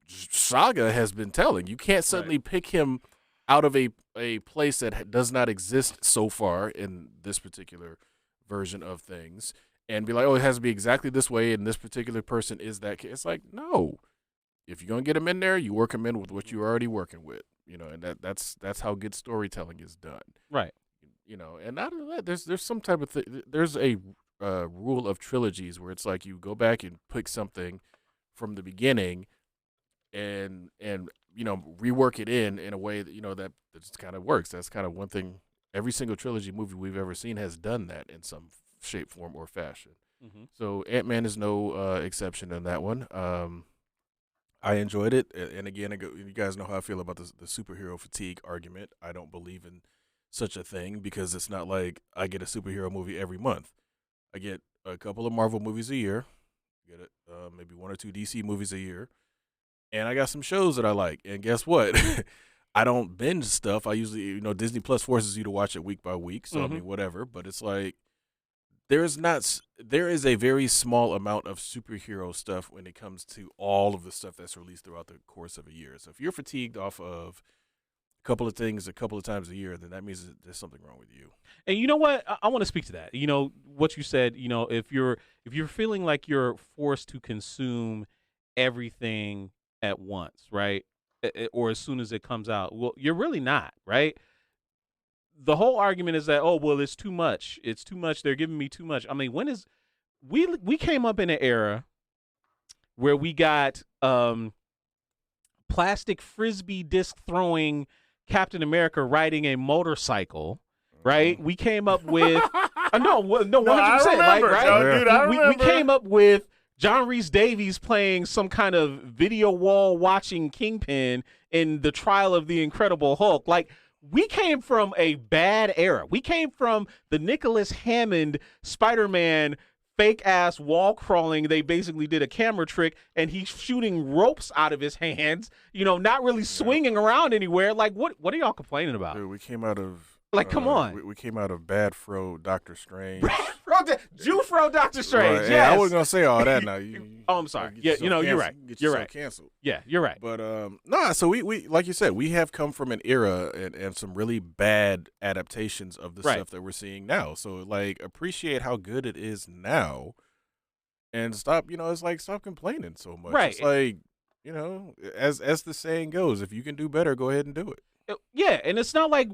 saga has been telling. You can't suddenly pick him out of a place that does not exist so far in this particular version of things and be like, oh, it has to be exactly this way, and this particular person is that kid. It's like, no. If you're going to get him in there, you work him in with what you're already working with, and that's how good storytelling is done. Right. And out of that, there's some type of thing. There's a rule of trilogies where it's like you go back and pick something from the beginning and rework it in a way that, that just kind of works. That's kind of one thing. Every single trilogy movie we've ever seen has done that in some shape, form, or fashion. Mm-hmm. So Ant-Man is no exception in that one. I enjoyed it, and again, you guys know how I feel about the superhero fatigue argument. I don't believe in such a thing because it's not like I get a superhero movie every month. I get a couple of Marvel movies a year, get maybe 1 or 2 DC movies a year, and I got some shows that I like. And guess what? I don't binge stuff. I usually, Disney Plus forces you to watch it week by week, so I mean, whatever. But it's like there is a very small amount of superhero stuff when it comes to all of the stuff that's released throughout the course of a year. So if you're fatigued off of a couple of things a couple of times a year, then that means that there's something wrong with you. And you know what? I want to speak to that. What you said, if you're feeling like you're forced to consume everything at once, right? Or as soon as it comes out, well, you're really not, right? The whole argument is that, oh, well, it's too much. It's too much. They're giving me too much. I mean, we came up in an era where we got plastic Frisbee disc throwing Captain America riding a motorcycle, right? We came up with no, 100%. I remember, right? dude, I remember. We came up with John Rhys Davies playing some kind of video wall watching Kingpin in the trial of the Incredible Hulk. Like, we came from a bad era. We came from the Nicholas Hammond Spider-Man fake-ass wall crawling. They basically did a camera trick, and he's shooting ropes out of his hands, not really swinging around anywhere. Like, what are y'all complaining about? Dude, we came out of... Like, come on. We came out of Bad Fro Doctor Strange. Jew-Fro Doctor Strange, right. yes. Yeah, I wasn't going to say all that now. I'm sorry. Yeah, you're right. You're right. Canceled. Yeah, you're right. But, so we like you said, we have come from an era and some really bad adaptations of the stuff that we're seeing now. So, like, appreciate how good it is now and stop, stop complaining so much. Right. It's like, as the saying goes, if you can do better, go ahead and do it. Yeah, and it's not like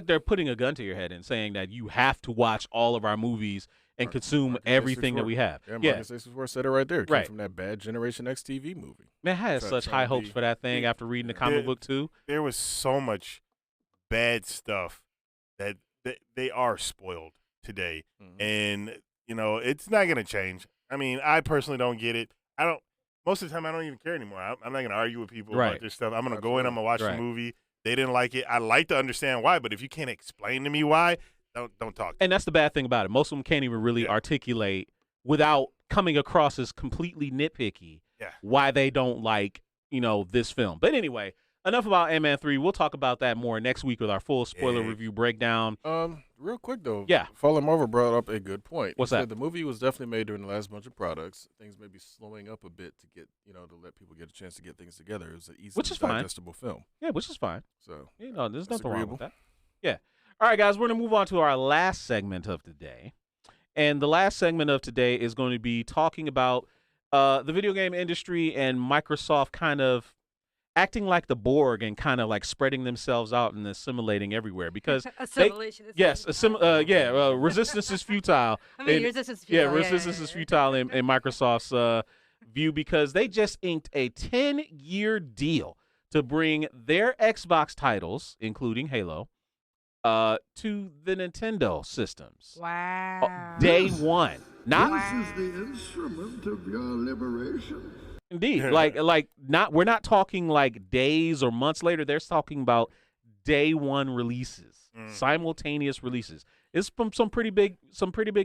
they're putting a gun to your head and saying that you have to watch all of our movies and consume everything that we have. Yeah, Marcus 64 said it right there. It came from that bad Generation X TV movie. Man, I had such high hopes for that thing after reading the comic book too. There was so much bad stuff that they are spoiled today, and it's not gonna change. I mean, I personally don't get it. Most of the time, I don't even care anymore. I'm not gonna argue with people about this stuff. I'm gonna go in. I'm gonna watch the movie. They didn't like it. I like to understand why, but if you can't explain to me why, don't talk. And that's the bad thing about it. Most of them can't even really articulate without coming across as completely nitpicky why they don't like, this film. But anyway, enough about Ant-Man 3. We'll talk about that more next week with our full spoiler review breakdown. Real quick, though. Yeah. Fallen Marvel brought up a good point. What's he that? Said the movie was definitely made during the last bunch of products. Things may be slowing up a bit to get, to let people get a chance to get things together. It was an easily digestible film. Yeah, which is fine. So, there's nothing wrong with that. Yeah. All right, guys, we're going to move on to our last segment of the day. And the last segment of today is going to be talking about the video game industry and Microsoft kind of acting like the Borg and kind of like spreading themselves out and assimilating everywhere because assimilation. Resistance is futile. Resistance is futile. Yeah, resistance is futile in Microsoft's view because they just inked a 10-year deal to bring their Xbox titles, including Halo, to the Nintendo systems. Wow. Day one. This is the instrument of your liberation. Indeed. We're not talking like days or months later. They're talking about day one releases, simultaneous releases. It's from some pretty big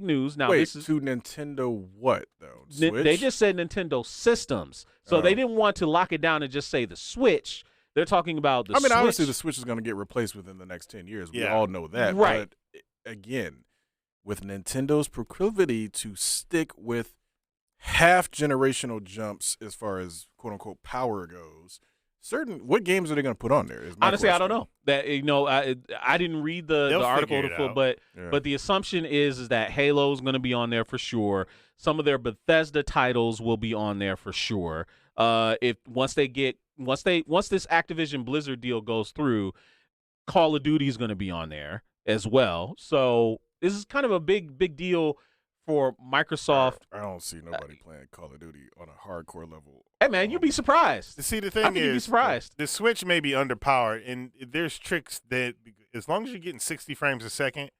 news. Now, Wait, this is to Nintendo what though? Switch? They just said Nintendo systems, so they didn't want to lock it down and just say the Switch. They're talking about the Switch. Obviously the Switch is going to get replaced within the next 10 years. We all know that. Right. But again, with Nintendo's proclivity to stick with half-generational jumps as far as quote-unquote power goes, what games are they going to put on there? Honestly, I don't know. That I didn't read the article, but the assumption is that Halo's going to be on there for sure. Some of their Bethesda titles will be on there for sure. Once this Activision Blizzard deal goes through, Call of Duty is going to be on there as well. So this is kind of a big deal for Microsoft. I don't see nobody playing Call of Duty on a hardcore level. Hey man, you'd be surprised. See, the thing you'd be surprised. The Switch may be underpowered, and there's tricks that as long as you're getting 60 frames a second,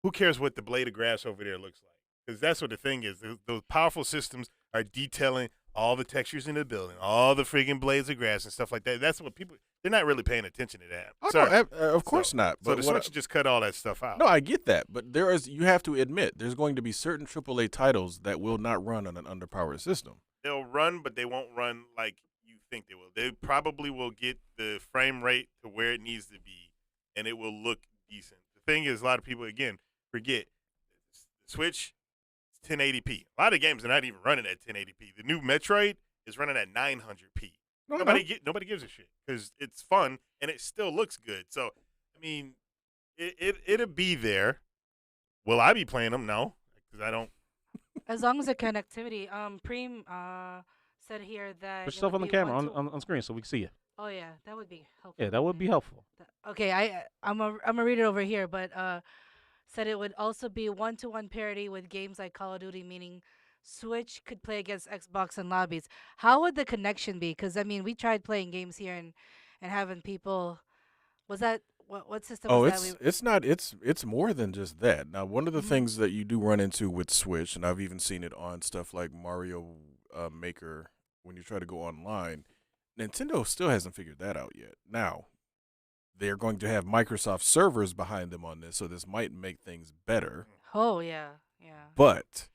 who cares what the blade of grass over there looks like? Because that's what the thing is. Those powerful systems are detailing all the textures in the building, all the freaking blades of grass and stuff like that. That's what they're not really paying attention to that. Oh, no, of course not. But the Switch just cut all that stuff out. No, I get that. But you have to admit, there's going to be certain AAA titles that will not run on an underpowered system. They'll run, but they won't run like you think they will. They probably will get the frame rate to where it needs to be, and it will look decent. The thing is, a lot of people, again, forget the Switch is 1080p. A lot of games are not even running at 1080p. The new Metroid is running at 900p. Nobody gives a shit because it's fun and it still looks good. So, I mean, it'll be there. Will I be playing them? No, because I don't. As long as the connectivity. Preem said here that. Put yourself on the camera on screen so we can see you. Oh yeah, that would be helpful. Yeah, that would be helpful. Okay, I'm gonna read it over here, but said it would also be 1-to-1 parity with games like Call of Duty, meaning Switch could play against Xbox in lobbies. How would the connection be? Because I mean, we tried playing games here and having people. Was that what system? Was that? It's not. It's more than just that. Now, one of the things that you do run into with Switch, and I've even seen it on stuff like Mario Maker, when you try to go online, Nintendo still hasn't figured that out yet. Now, they're going to have Microsoft servers behind them on this, so this might make things better. Oh yeah. But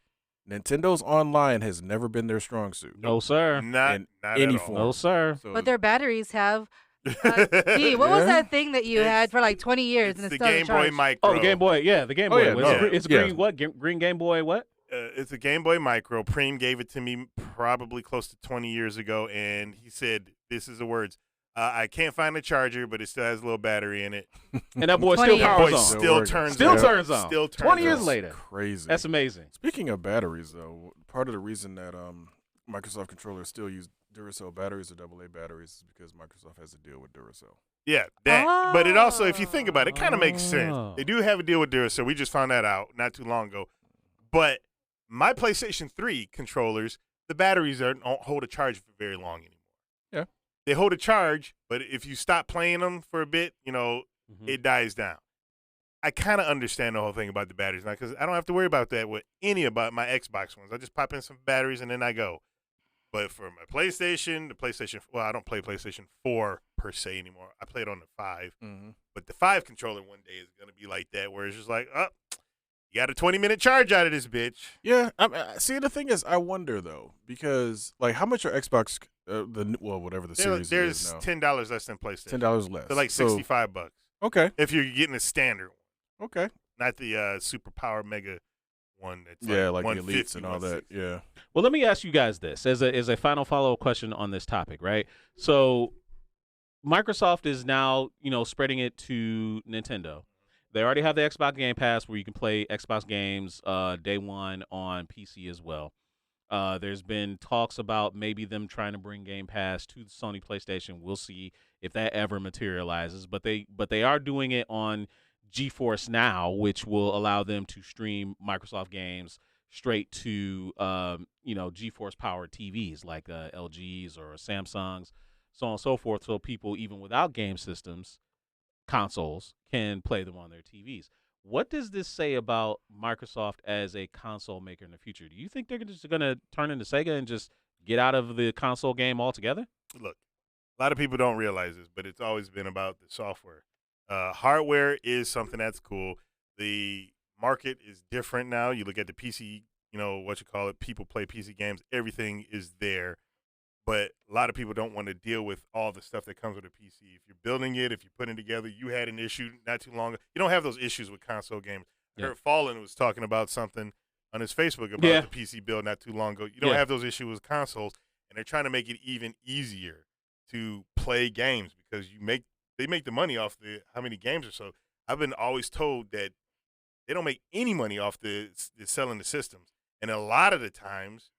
Nintendo's online has never been their strong suit. No, sir. Not any at all. form. No, sir. So, But their batteries have. What was that thing that you had for like 20 years? It's and the still Game Boy Micro. Oh, the Game Boy. Yeah, the Game Boy. It's green. What? Green Game Boy. What? It's a Game Boy Micro. Preem gave it to me probably close to 20 years ago, and he said, "This is the words. I can't find a charger, but it still has a little battery in it." And that boy still powers on. Still turns on. Still turns 20 years on. later. Crazy. That's amazing. Speaking of batteries, though, part of the reason that Microsoft controllers still use Duracell batteries or AA batteries is because Microsoft has a deal with Duracell. Yeah, that. But it also, if you think about it, kind of makes sense. They do have a deal with Duracell. We just found that out not too long ago. But my PlayStation 3 controllers, the batteries don't hold a charge for very long anymore. Yeah. They hold a charge, but if you stop playing them for a bit, it dies down. I kind of understand the whole thing about the batteries now because I don't have to worry about that with any about my Xbox ones. I just pop in some batteries and then I go. But for my PlayStation, I don't play PlayStation 4 per se anymore. I play it on the 5. Mm-hmm. But the 5 controller one day is going to be like that where it's just like, you got a 20-minute charge out of this bitch. Yeah. See, the thing is, I wonder, though, because, like, how much are Xbox, whatever the series is now? There's $10 less than PlayStation. $10 less. So, like, $65. Okay. If you're getting a standard one. Okay. Not the super power mega one that's like the Elites and all that. Yeah. Well, let me ask you guys this as a final follow-up question on this topic, right? So Microsoft is now, spreading it to Nintendo. They already have the Xbox Game Pass where you can play Xbox games day one on PC as well. There's been talks about maybe them trying to bring Game Pass to the Sony PlayStation. We'll see if that ever materializes. But they are doing it on GeForce Now, which will allow them to stream Microsoft games straight to GeForce powered TVs like LGs or Samsungs, so on and so forth. So people even without game systems, consoles, can play them on their TVs. What does this say about Microsoft as a console maker in the future? Do you think they're just going to turn into Sega and just get out of the console game altogether? Look, a lot of people don't realize this, but it's always been about the software. Hardware is something that's cool. The market is different now. You look at the PC, people play PC games. Everything is there. But a lot of people don't want to deal with all the stuff that comes with a PC. If you're building it, if you're putting it together, you had an issue not too long ago. You don't have those issues with console games. I heard Fallen was talking about something on his Facebook about the PC build not too long ago. You don't have those issues with consoles, and they're trying to make it even easier to play games because they make the money off how many games or so. I've been always told that they don't make any money off the selling the systems, and a lot of the times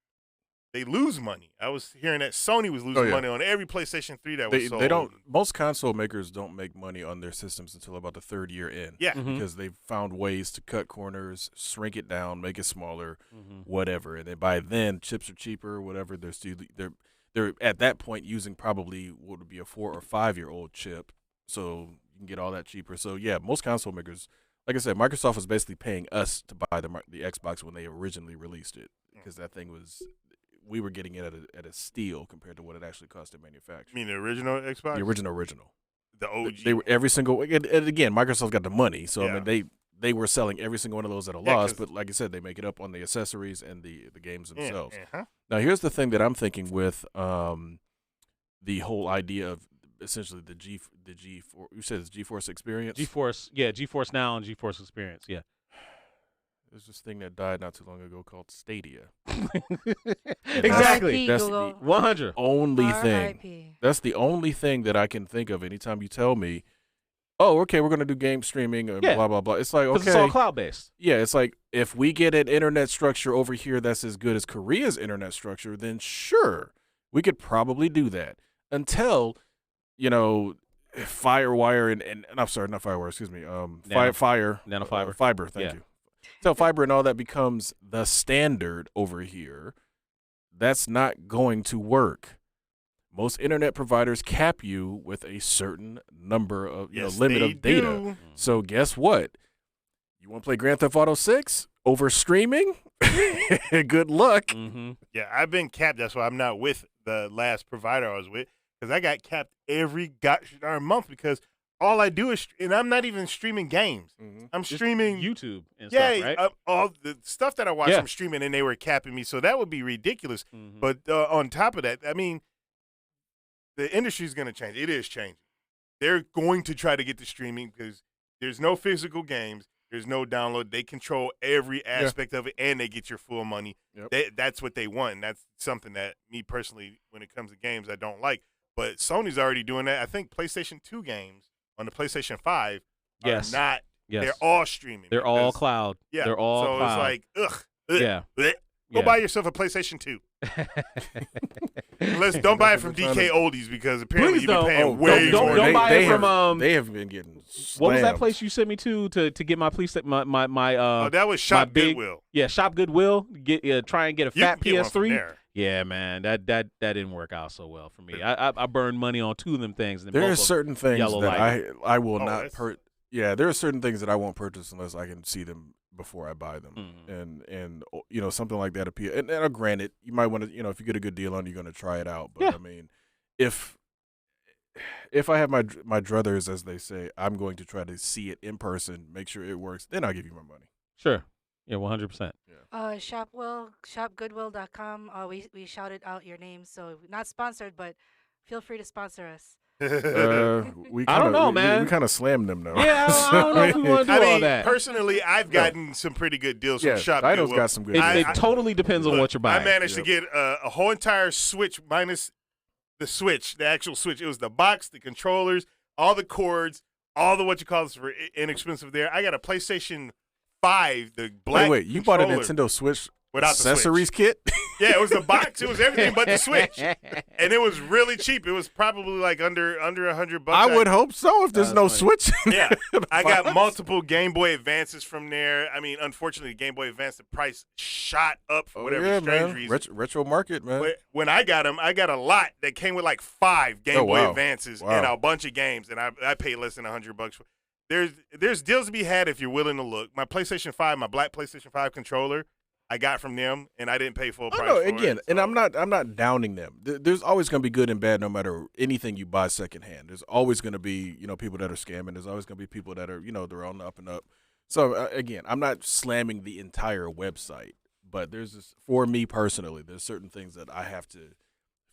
they lose money. I was hearing that Sony was losing money on every PlayStation 3 that was sold. They don't. Most console makers don't make money on their systems until about the third year in. Yeah, because they've found ways to cut corners, shrink it down, make it smaller, whatever. And then by then, chips are cheaper, whatever. They're at that point using probably what would be a 4 or 5 year old chip, so you can get all that cheaper. So yeah, most console makers, like I said, Microsoft was basically paying us to buy the Xbox when they originally released it because that thing was. We were getting it at a steal compared to what it actually cost to manufacture. You mean the original Xbox? The original. The OG. They were every single. And again, Microsoft got the money, so I mean they were selling every single one of those at a loss. But like I said, they make it up on the accessories and the games themselves. Now here's the thing that I'm thinking with the whole idea of essentially the G4. You said it's GeForce Experience. GeForce Now and GeForce Experience. Yeah. There's this thing that died not too long ago called Stadia. Exactly. That's the 100 only thing. That's the only thing that I can think of anytime you tell me, oh, okay, we're going to do game streaming and blah, blah, blah. It's like, okay. It's all cloud-based. Yeah, it's like if we get an internet structure over here that's as good as Korea's internet structure, then sure, we could probably do that. Until, Firewire and I'm sorry, not Firewire, excuse me, Nanofiber. Fiber, thank you. So fiber and all that becomes the standard over here. That's not going to work. Most internet providers cap you with a certain number of limit of data. So guess what? You want to play Grand Theft Auto 6 over streaming? Good luck. Yeah, I've been capped. That's why I'm not with the last provider I was with because I got capped every gosh darn month because all I do is, and I'm not even streaming games. I'm streaming YouTube and stuff, right? All the stuff that I watch, I'm streaming, and they were capping me, so that would be ridiculous. But on top of that, I mean, the industry is going to change. It is changing. They're going to try to get to streaming because there's no physical games. There's no download. They control every aspect of it, and they get your full money. That's what they want. And that's something that me personally, when it comes to games, I don't like. But Sony's already doing that. I think PlayStation 2 games on the PlayStation 5 are not. They're all streaming. They're all cloud. Yeah. They're all so cloud. It's like, Go buy yourself a PlayStation 2. Don't buy it from DK Oldies because apparently you've been paying way more. Don't buy it from they have been getting slammed. What was that place you sent me to get my PlayStation? That was Shop Goodwill. Yeah, Shop Goodwill. Try and get a fat PS3. Yeah, man, that didn't work out so well for me. I burned money on 2 of them things. And there are certain things that I will not Yeah, there are certain things that I won't purchase unless I can see them before I buy them, and something like that appeal. And granted, you might want to, if you get a good deal on, you're going to try it out. But I mean, if I have my druthers, as they say, I'm going to try to see it in person, make sure it works. Then I'll give you my money. Sure. Yeah, 100%. Yeah. Shopgoodwill.com. We shouted out your name, so not sponsored, but feel free to sponsor us. I don't know, man. We kind of slammed them though. Yeah, I don't know if we want to do all that. Personally, I've gotten some pretty good deals from Shop Dido's Goodwill. got some good deals. It totally depends on what you're buying. I managed to get a whole entire Switch minus the Switch, the actual Switch. It was the box, the controllers, all the cords, all the for inexpensive there. I got a PlayStation 5, the black Wait, you bought a Nintendo Switch without accessories kit? Yeah, it was the box. It was everything but the Switch, and it was really cheap. It was probably like under $100. I would hope so if there's no Switch. Yeah, I got multiple Game Boy Advances from there. I mean, unfortunately, the Game Boy Advance, the price shot up for whatever strange reason. Retro market, man. But when I got them, I got a lot that came with like 5 Game Boy Advances and a bunch of games, and I paid less than $100 for. There's deals to be had if you're willing to look. My PlayStation 5, my black PlayStation 5 controller, I got from them, and I didn't pay full price. No, for again, it, and so. I'm not downing them. There's always going to be good and bad, no matter anything you buy secondhand. There's always going to be people that are scamming. There's always going to be people that are they're on the up and up. So again, I'm not slamming the entire website, but for me personally, there's certain things that I have to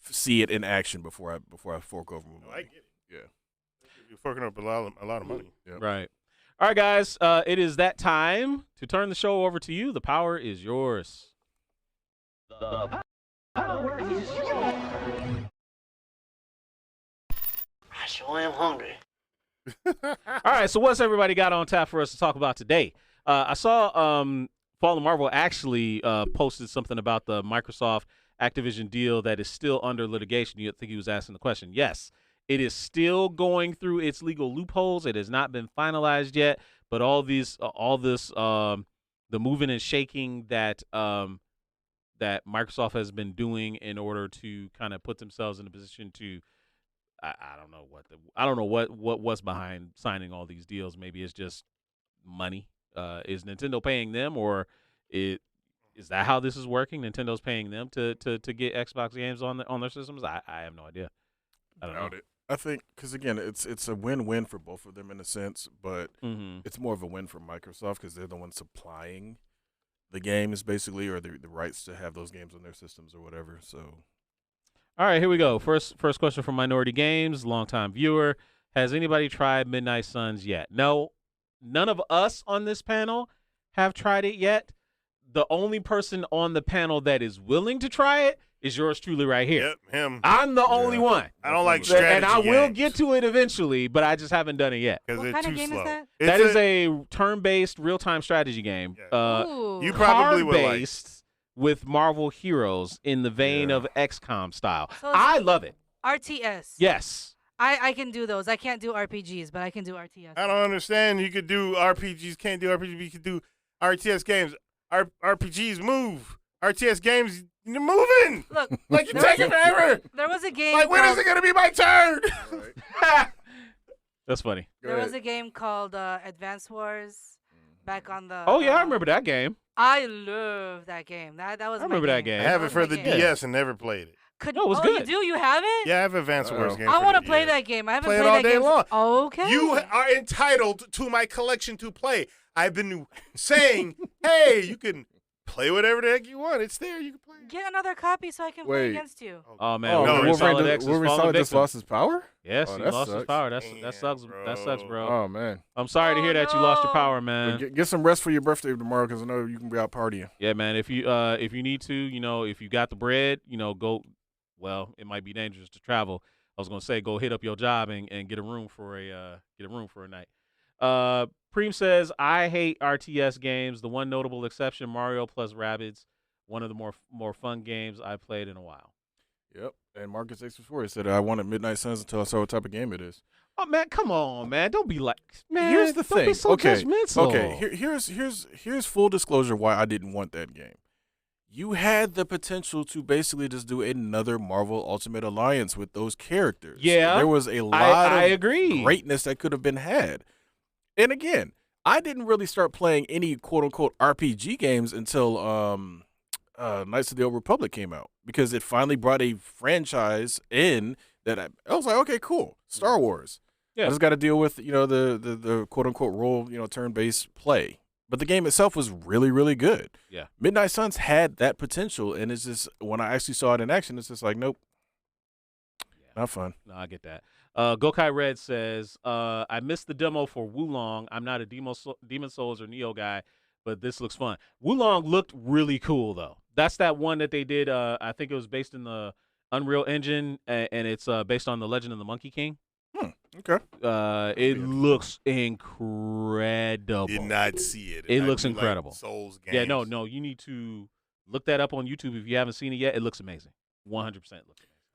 see it in action before I fork over my money. I get it. Yeah, you're forking up a lot of money. Yep. Right. All right, guys. It is that time to turn the show over to you. The power is yours. The power is yours. I sure am hungry. All right, so what's everybody got on tap for us to talk about today? I saw Fallen Marvel actually posted something about the Microsoft Activision deal that is still under litigation. You think he was asking the question? Yes, it is still going through its legal loopholes. It has not been finalized yet, but all this, the moving and shaking that that Microsoft has been doing in order to kind of put themselves in a position to. I don't know what's behind signing all these deals. Maybe it's just money. Is Nintendo paying them, or is that how this is working? Nintendo's paying them to get Xbox games on their systems. I have no idea. I don't know. I think because again, it's a win-win for both of them in a sense, but it's more of a win for Microsoft because they're the ones supplying the games basically, or the rights to have those games on their systems or whatever. So. All right, here we go. First question from Minority Games, longtime viewer. Has anybody tried Midnight Suns yet? No, none of us on this panel have tried it yet. The only person on the panel that is willing to try it is yours truly right here. Yep, him. I'm the only one. I don't like strategy and I will games. get to it eventually, but I just haven't done it yet. Because What they're kind of too game slow. is that? That is a turn-based real-time strategy game. Ooh. You probably would like. Card-based with Marvel heroes in the vein of XCOM style. So I love it. RTS. Yes. I can do those. I can't do RPGs, but I can do RTS. I don't understand. You could do RPGs, can't do RPGs, but you could do RTS games. RPGs move. RTS games, you're moving. Look, Like, you're taking forever. there was a game. Like, when is it going to be my turn? That's funny. There was a game called Advance Wars back on the. Oh, yeah, I remember that game. I love that game. That was. I remember that game. I have it was for my the game. DS and never played it. No, it was oh, good. you do? You have it? Yeah, I have Advanced Wars games. I want to play that game. I haven't Play it played all that day game. long. Okay. You are entitled to my collection to play. I've been saying, hey, you can play whatever the heck you want. It's there. You can play. Get another copy so I can play Wait. against you. Oh, man. Oh, Wolverine Solid X is Wolverine fallen Solid just victim. lost his power? Yes, Oh, he that lost his sucks. power. That Damn, sucks, bro. Oh, man. I'm sorry to hear that you lost your no. power, man. Get some rest for your birthday tomorrow because I know you can be out partying. Yeah, man. If you need to, if you got the bread, go. Well, it might be dangerous to travel. I was gonna say go hit up your job and get a room for a night. Preem says I hate RTS games. The one notable exception, Mario plus Rabbids, one of the more fun games I've played in a while. Yep. And Marcus X4 said I wanted Midnight Suns until I saw what type of game it is. Oh man, come on, man. Don't be like, man. Here's the don't thing. Be so judgmental. Okay. Here's full disclosure why I didn't want that game. You had the potential to basically just do another Marvel Ultimate Alliance with those characters. Yeah, there was a lot I of agree. greatness that could have been had. And again, I didn't really start playing any quote unquote RPG games until Knights of the Old Republic came out because it finally brought a franchise in that I was like, okay, cool, Star Wars. Yeah. I just got to deal with the quote unquote role turn based play. But the game itself was really, really good. Yeah. Midnight Suns had that potential, and it's just when I actually saw it in action, it's just like, nope, not fun. No, I get that. Gokai Red says, I missed the demo for Wulong. I'm not a Demon Souls or Neo guy, but this looks fun. Wulong looked really cool, though. That's that one that they did. I think it was based in the Unreal Engine, and it's based on the Legend of the Monkey King. Okay. It looks incredible. Did not see it. It I looks do like incredible. Souls games. Yeah, no, you need to look that up on YouTube if you haven't seen it yet. It looks amazing. 100% looks amazing.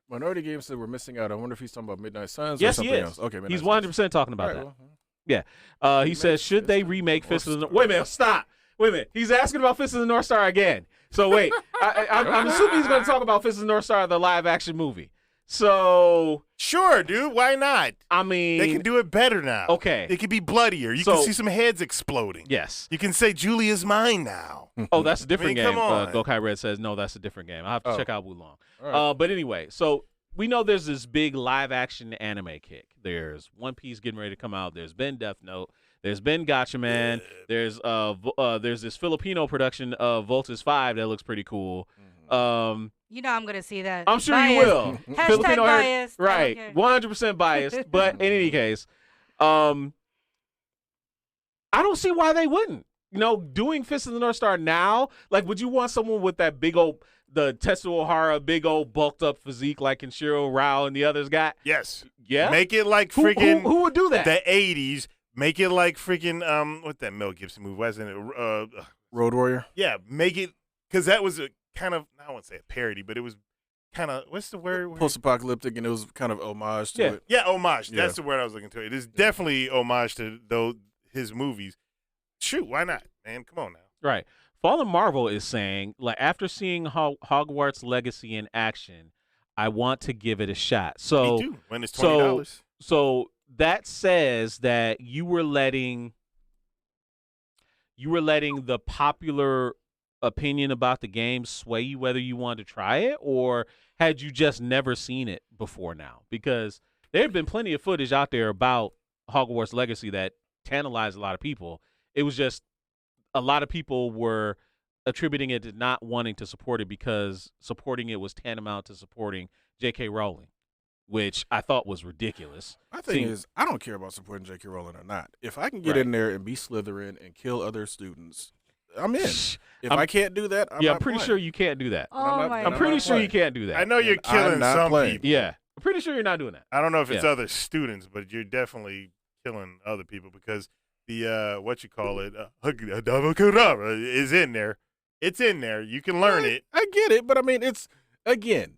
Minority Games said we're missing out. I wonder if he's talking about Midnight Suns Yes, or he something is. else. Okay, Midnight He's Suns. 100% talking about All right, that. well, He says, should they remake Fist of the North? Wait a minute, stop. Wait a minute. He's asking about Fist of the North Star again. So wait, I'm assuming he's going to talk about Fist of the North Star, the live action movie. So sure, dude. Why not? I mean, they can do it better now. Okay, it can be bloodier. You can see some heads exploding. Yes, you can say Julia's mine now. Oh, that's a different game. Come on. Gokai Red says no, that's a different game. I have to check out Wulong. Right. But anyway, so we know there's this big live action anime kick. There's One Piece getting ready to come out. There's been Death Note. There's been Gotcha Man. There's this Filipino production of Voltus 5 that looks pretty cool. You know I'm gonna see that. I'm sure biased. you will. Hashtag Filipino biased. right? 100% biased. But in any case, I don't see why they wouldn't. You know, doing Fist of the North Star now, like, would you want someone with that big old, the Tetsuo Ohara, big old bulked up physique like Kenshiro Rao and the others got? Yes. Yeah. Make it like freaking. Who would do that? The 80s. Make it like freaking what that Mel Gibson movie was in it? Road Warrior. Yeah, make it because that was a kind of, I won't say a parody, but it was kind of, what's the word? Post-apocalyptic, and it was kind of homage to it. Yeah, homage. Yeah. That's the word I was looking to. It is definitely homage to his movies. Shoot, why not, man? Come on now. Right. Fallen Marvel is saying, like, after seeing Hogwarts Legacy in action, I want to give it a shot. So me too. When it's $20. So that says that you were letting the popular opinion about the game sway you whether you wanted to try it, or had you just never seen it before now? Because there have been plenty of footage out there about Hogwarts Legacy that tantalized a lot of people. It was just a lot of people were attributing it to not wanting to support it because supporting it was tantamount to supporting J.K. Rowling, which I thought was ridiculous. My thing is, I don't care about supporting J.K. Rowling or not. If I can get in there and be Slytherin and kill other students, I'm in. If I can't do that, I'm not pretty playing. sure you can't do that. I'm pretty sure you can't do that. I know you're killing some people. Yeah. I'm pretty sure you're not doing that. I don't know if it's other students, but you're definitely killing other people because the what you call it, is in there. It's in there. You can learn it. I get it, but I mean, it's again,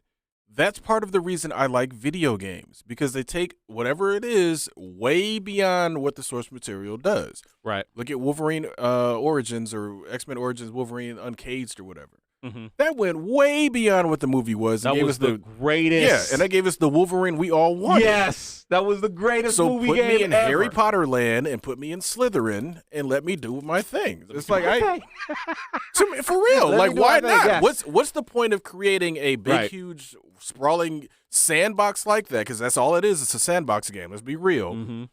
that's part of the reason I like video games, because they take whatever it is way beyond what the source material does. Right. Look at Wolverine Origins or X-Men Origins Wolverine Uncaged or whatever. Mm-hmm. That went way beyond what the movie was. That was the greatest. Yeah, and that gave us the Wolverine we all wanted. Yes, that was the greatest movie game So put me in ever. Harry Potter land and put me in Slytherin and let me do my thing. It's like to me, for real. Like, why not? Yes. What's the point of creating a big, huge, sprawling sandbox like that? Because that's all it is. It's a sandbox game. Let's be real. Mm-hmm.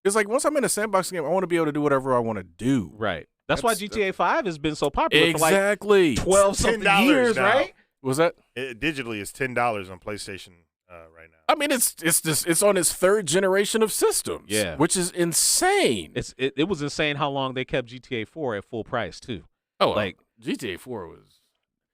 It's like once I'm in a sandbox game, I want to be able to do whatever I want to do. Right. That's why GTA 5 has been so popular for like 12-something years, now. right? Was that? Digitally, it's $10 on PlayStation right now. I mean, it's on its third generation of systems. Yeah. Which is insane. It was insane how long they kept GTA 4 at full price too. Oh, like GTA 4 was.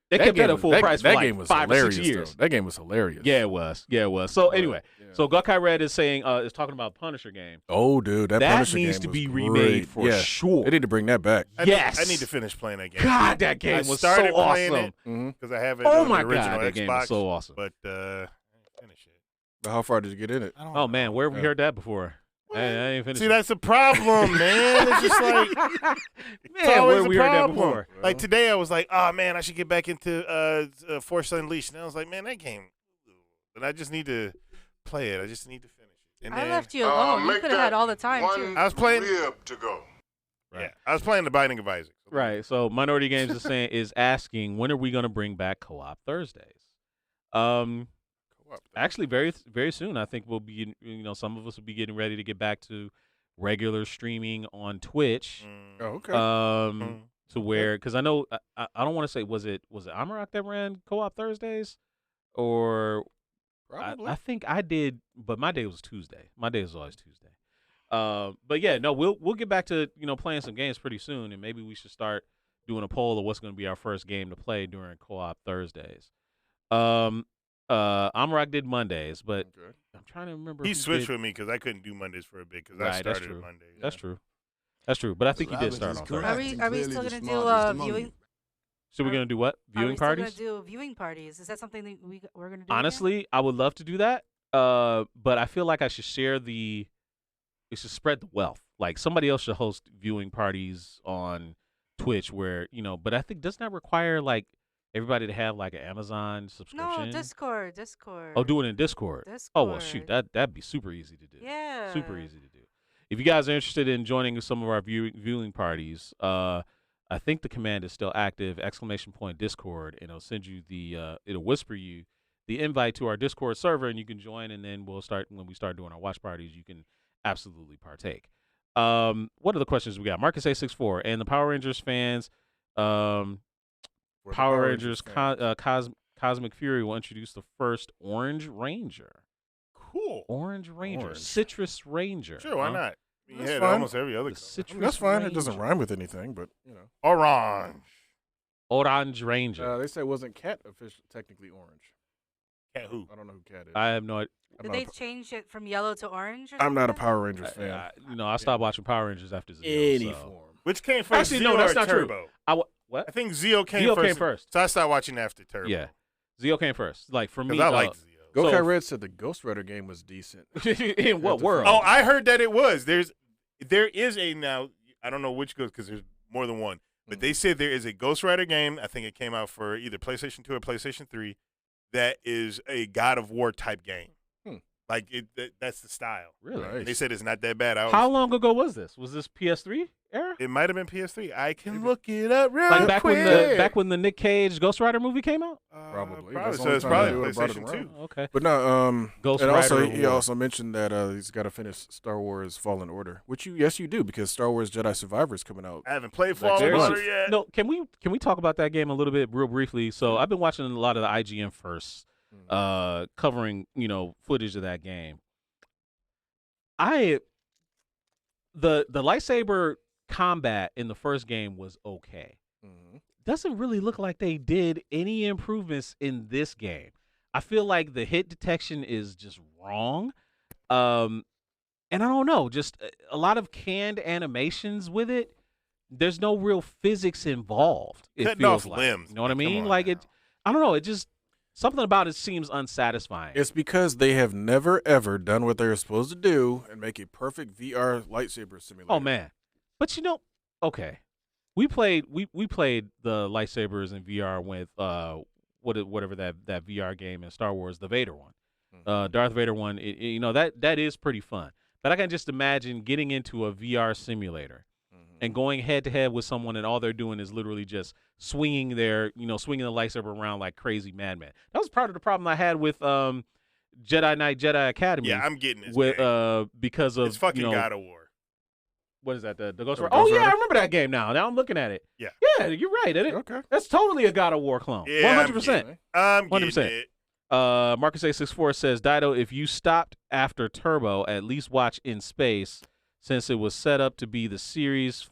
They kept it at full price for that like game was 5 or 6 hilarious, years. That game was hilarious. Yeah, it was. So anyway, so Gokai Red is saying is talking about Punisher game. Oh, dude, that Punisher needs game to be was remade great. for sure. They need to bring that back. I need to finish playing that game. God, that game was so playing awesome. it because I have it Oh on my the original God, that Xbox, game was so awesome. But I didn't finish it. How far did you get in it? Oh man, where have we heard that before? I ain't finished. See, that's a problem, man. It's just like, man, where have we heard that before? Like today, I was like, oh man, I should get back into Force Unleashed, and I was like, man, that game, and I just need to play it. I just need to finish it. And I then, left you alone. You could have had all the time too. I was playing. To go. Right. Yeah, I was playing The Binding of Isaac. Right. So Minority Games is asking, when are we going to bring back Co-op Thursdays? Actually, very very soon. I think we'll be, some of us will be getting ready to get back to regular streaming on Twitch. Oh, okay. To where, because I know I don't want to say was it Amarok that ran Co-op Thursdays, or Probably. I think I did, but my day was Tuesday. My day was always Tuesday. But yeah, no, we'll get back to playing some games pretty soon, and maybe we should start doing a poll of what's going to be our first game to play during Co-op Thursdays. Amarok did Mondays, but I'm trying to remember. He switched with me because I couldn't do Mondays for a bit because I started Mondays. That's true. That's true. But I think he did start on Thursday. Are we still going to do viewing? So we're going to do what? Viewing parties? Are we still going to do viewing parties? Is that something that we're going to do? Honestly, I would love to do that. But I feel like I should it should spread the wealth. Like somebody else should host viewing parties on Twitch where, but I think doesn't that require like everybody to have like an Amazon subscription? No, Discord. Oh, do it in Discord. Oh well, shoot, that'd be super easy to do. Yeah. Super easy to do. If you guys are interested in joining some of our viewing parties, I think the command is still active, !Discord, and it'll send you it'll whisper you the invite to our Discord server, and you can join, and then when we start doing our watch parties, you can absolutely partake. What are the questions we got? Marcus A64 and the Power Rangers fans, Power Rangers Cosmic Fury will introduce the first Orange Ranger. Cool. Orange Ranger. Citrus Ranger. Sure, why not? You had fine. almost every other color. That's fine. It doesn't rhyme with anything, but Orange Ranger. They say wasn't Cat technically orange. Cat who? I don't know who Cat is. I have no idea. Did they change it from yellow to orange? I'm not a Power Rangers fan. I stopped watching Power Rangers after Zeo. Any form. Which came first? Actually, no, that's not Turbo? true. What? I think Zeo came first. So I stopped watching after Turbo. Yeah, Zeo came first. Like for me, I like Zeo. Gokai Red said the Ghost Rider game was decent. In what world? Oh, I heard that it was. There is a now. I don't know which goes because there's more than one. But they said there is a Ghost Rider game. I think it came out for either PlayStation 2 or PlayStation 3. That is a God of War type game. Like that's the style. Really? Nice. They said it's not that bad. How long ago was this? Was this PS3 era? It might have been PS3. I can look it up real quick. Back when the Nick Cage Ghost Rider movie came out? Probably. So it's probably PlayStation 2. Okay. But no, Ghost and Rider. Also, he also mentioned that he's got to finish Star Wars Fallen Order, which you do because Star Wars Jedi Survivor is coming out. I haven't played Fallen Order yet. No, can we talk about that game a little bit real briefly? So I've been watching a lot of the IGN first, covering footage of that game. The lightsaber combat in the first game was okay. Doesn't really look like they did any improvements in this game. I feel like the hit detection is just wrong. And I don't know, just a lot of canned animations with it. There's no real physics involved. It Cutting feels off like. limbs. You know what I mean? Like it. I don't know. It just something about it seems unsatisfying. It's because they have never ever done what they're supposed to do and make a perfect VR lightsaber simulator. Oh man, but okay, we played the lightsabers in VR with whatever that VR game in Star Wars, the Vader one, Darth Vader one. That is pretty fun. But I can just imagine getting into a VR simulator and going head to head with someone, and all they're doing is literally just swinging the lightsaber around like crazy madmen. That was part of the problem I had with Jedi Knight Jedi Academy. Yeah, I'm getting it. Because of it's fucking God of War. What is that? The Ghost Rider? Oh yeah, I remember that game now. Now I'm looking at it. Yeah. Yeah, you're right. Okay. That's totally a God of War clone. Yeah, 100%. I'm getting it. Marcus A64 says, Dido, if you stopped after Turbo, at least watch In Space, since it was set up to be the series